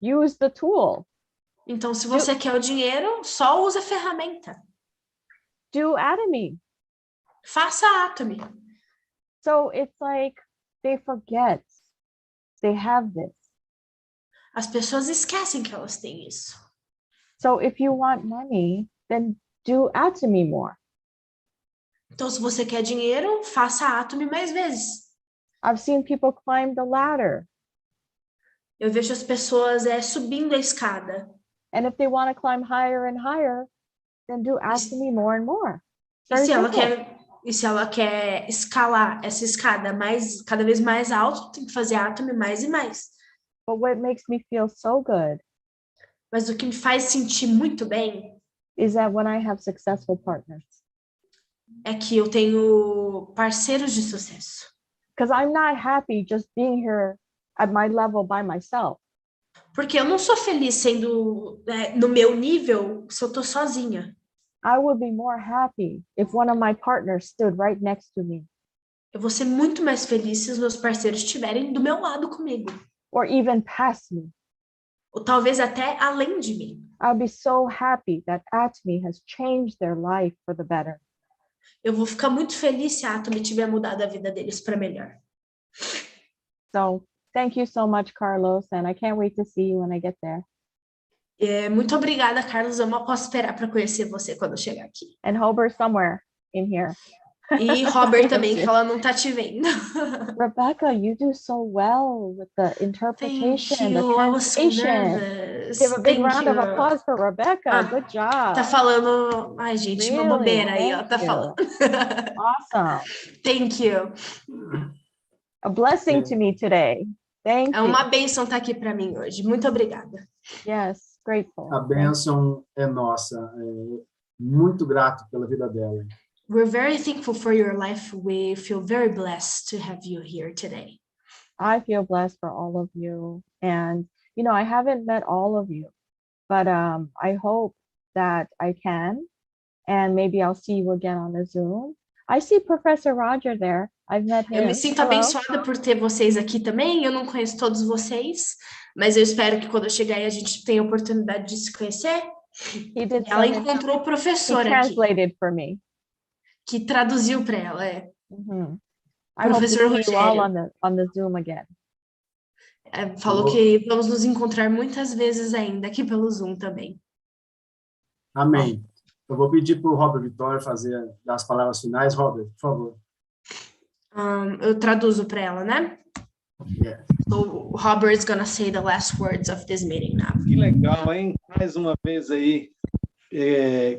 A: use the tool.
B: Então, se você quer o dinheiro, só use a ferramenta.
A: Do Atomy.
B: Faça a Atomy.
A: So it's like they forget they have this.
B: As pessoas esquecem que elas têm isso.
A: So if you want money, then do Atomy more.
B: Então, se você quer dinheiro, faça a Atomy mais vezes.
A: I've seen people climb the ladder.
B: Eu vejo as pessoas subindo a escada.
A: And if they want to climb higher and higher, then do Atomy more and more.
B: E se ela quer E se ela quer escalar essa escada cada vez mais alto, tem que fazer Atomy mais e mais.
A: But what makes me feel so good
B: Mas o que me faz sentir muito bem
A: is that when I have successful partners,
B: é que eu tenho parceiros de sucesso.
A: because I'm not happy just being here at my level by myself.
B: Porque eu não sou feliz sendo no meu nível se eu tô sozinha.
A: I would be more happy if one of my partners stood right next to me,
B: Eu vou ser muito mais feliz se os meus parceiros estiverem do meu lado comigo.
A: or even past me.
B: Ou talvez até além de mim.
A: I'll be so happy that Atomy has changed their life for the better.
B: Eu vou ficar muito feliz se a Atomy tiver mudado a vida deles para melhor.
A: So thank you so much, Carlos, and I can't wait to see you when I get there.
B: Muito obrigada, Carlos. Eu mal posso esperar para conhecer você quando eu chegar aqui.
A: And Hober somewhere in here.
B: E Robert também, que ela não tá te vendo.
A: Rebecca, you do so well with the
B: Thank
A: interpretation, the
B: you. I was so
A: translation.
B: nervous.
A: Give a big
B: Thank
A: round of
B: you.
A: applause for Rebecca. Good
B: Tá
A: job.
B: falando... Ai, gente, uma
A: Really?
B: bobeira aí, ó.
A: Thank
B: Tá
A: you.
B: falando.
A: Awesome.
B: Thank you.
A: A blessing to me today. Thank
B: É
A: you.
B: uma bênção estar aqui para mim hoje. Muito obrigada.
A: Yes, grateful.
C: A bênção é nossa. Muito grato pela vida dela.
B: We're very thankful for your life. We feel very blessed to have you here today.
A: I feel blessed for all of you. And, you know, I haven't met all of you, but I hope that I can. And maybe I'll see you again on the Zoom. I see Professor Roger there. I've met him.
B: Eu me sinto
A: Hello.
B: abençoada por ter vocês aqui também. Eu não conheço todos vocês, mas eu espero que quando eu chegar aí a gente tenha a oportunidade de se conhecer.
A: He did
B: Ela
A: some,
B: encontrou o
A: he
B: professor aqui,
A: translated for me.
B: que traduziu para ela.
A: Mhm. I hope to
B: Professor
A: see you all
B: Rogério.
A: on the Zoom again.
B: Falou que vamos nos encontrar muitas vezes ainda aqui pelo Zoom também.
C: Amém. Eu vou pedir para o Robert Vitória dar as palavras finais. Robert, por favor.
B: Eu traduzo para ela, né?
C: Yeah.
B: So Robert's gonna say the last words of this meeting now.
D: Que legal, hein? Mais uma vez aí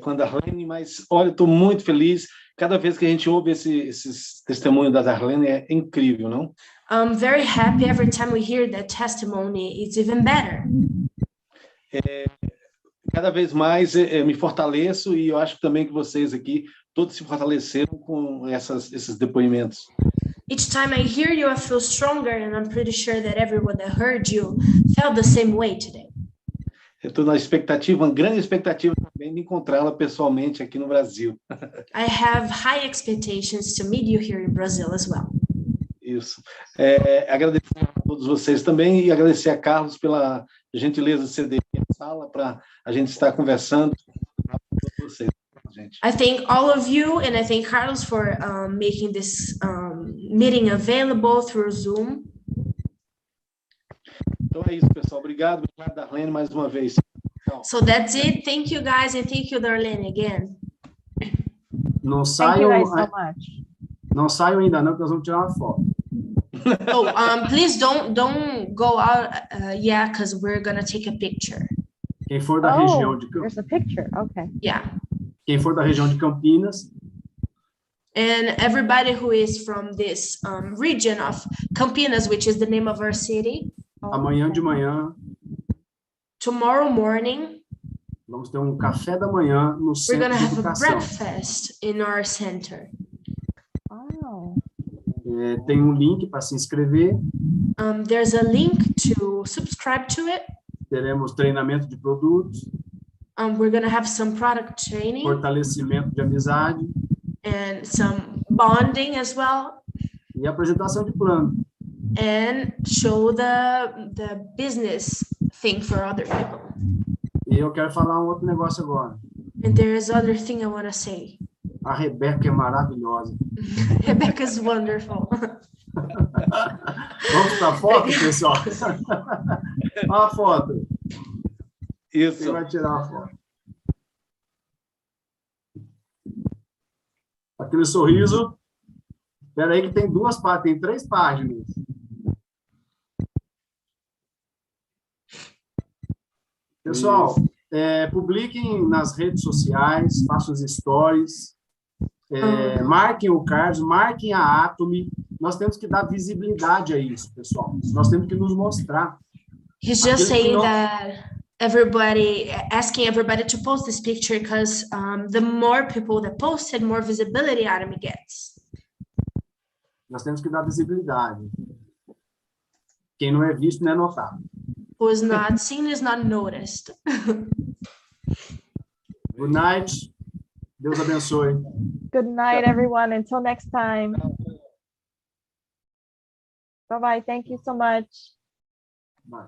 D: com a Darlene, mas olha, estou muito feliz. Cada vez que a gente ouve esses testemunhos da Darlene é incrível, não?
B: I'm very happy every time we hear that testimony. It's even better.
D: Cada vez mais me fortaleço e eu acho também que vocês aqui todos se fortaleceram com esses depoimentos.
B: Each time I hear you, I feel stronger, and I'm pretty sure that everyone that heard you felt the same way today.
D: Eu estou na expectativa, uma grande expectativa também de encontrá-la pessoalmente aqui no Brasil.
B: I have high expectations to meet you here in Brazil as well.
D: Isso. Agradecer a todos vocês também e agradecer a Carlos pela gentileza de ceder a sala para a gente estar conversando com vocês. Gente.
B: I thank all of you, and I thank Carlos for making this meeting available through Zoom.
D: Então é isso, pessoal. Obrigado, Darlene, mais uma vez. Tchau.
B: So that's it. Thank you, guys, and thank you, Darlene, again.
C: Não
A: Thank you
C: saiam,
A: guys so much.
C: não saiam ainda não, que nós vamos tirar uma foto.
B: Oh, please don't go out yet, because we're gonna take a picture.
C: Quem for da região de
A: There's a picture. Okay.
B: Yeah.
C: Quem for da região de Campinas,
B: And everybody who is from this region of Campinas, which is the name of our city,
C: amanhã de manhã,
B: tomorrow morning,
C: vamos ter um café da manhã no
B: we're
C: Centro
B: gonna
C: de
B: have a
C: Educação.
B: breakfast in our center.
A: Wow.
C: Tem um link para se inscrever.
B: There's a link to subscribe to it.
C: Teremos treinamento de produtos,
B: We're gonna have some product training
C: fortalecimento de amizade
B: and some bonding as well,
C: e apresentação de plano.
B: and show the business thing for other people.
C: E eu quero falar um outro negócio agora.
B: And there is other thing I want to say.
C: A Rebeca é maravilhosa.
B: Rebecca's wonderful.
C: Vamos para a foto, pessoal? Olha a foto. Quem
D: Isso.
C: vai tirar a foto? Aquele sorriso. Espera aí que tem tem 3 páginas. Pessoal, publiquem nas redes sociais, façam os stories. Marquem o Carlos, marquem a Atomy. Nós temos que dar visibilidade a isso, pessoal. Nós temos que nos mostrar.
B: He's just
C: Aquilo que
B: saying
C: nós-
B: that asking everybody to post this picture because the more people that post it, more visibility Atomy gets.
C: Nós temos que dar visibilidade. Quem não é visto não é notado.
B: Who is not seen is not noticed.
C: Good night. Deus abençoe.
A: Good night, everyone. Until next time. Bye-bye. Thank you so much.
C: Bye.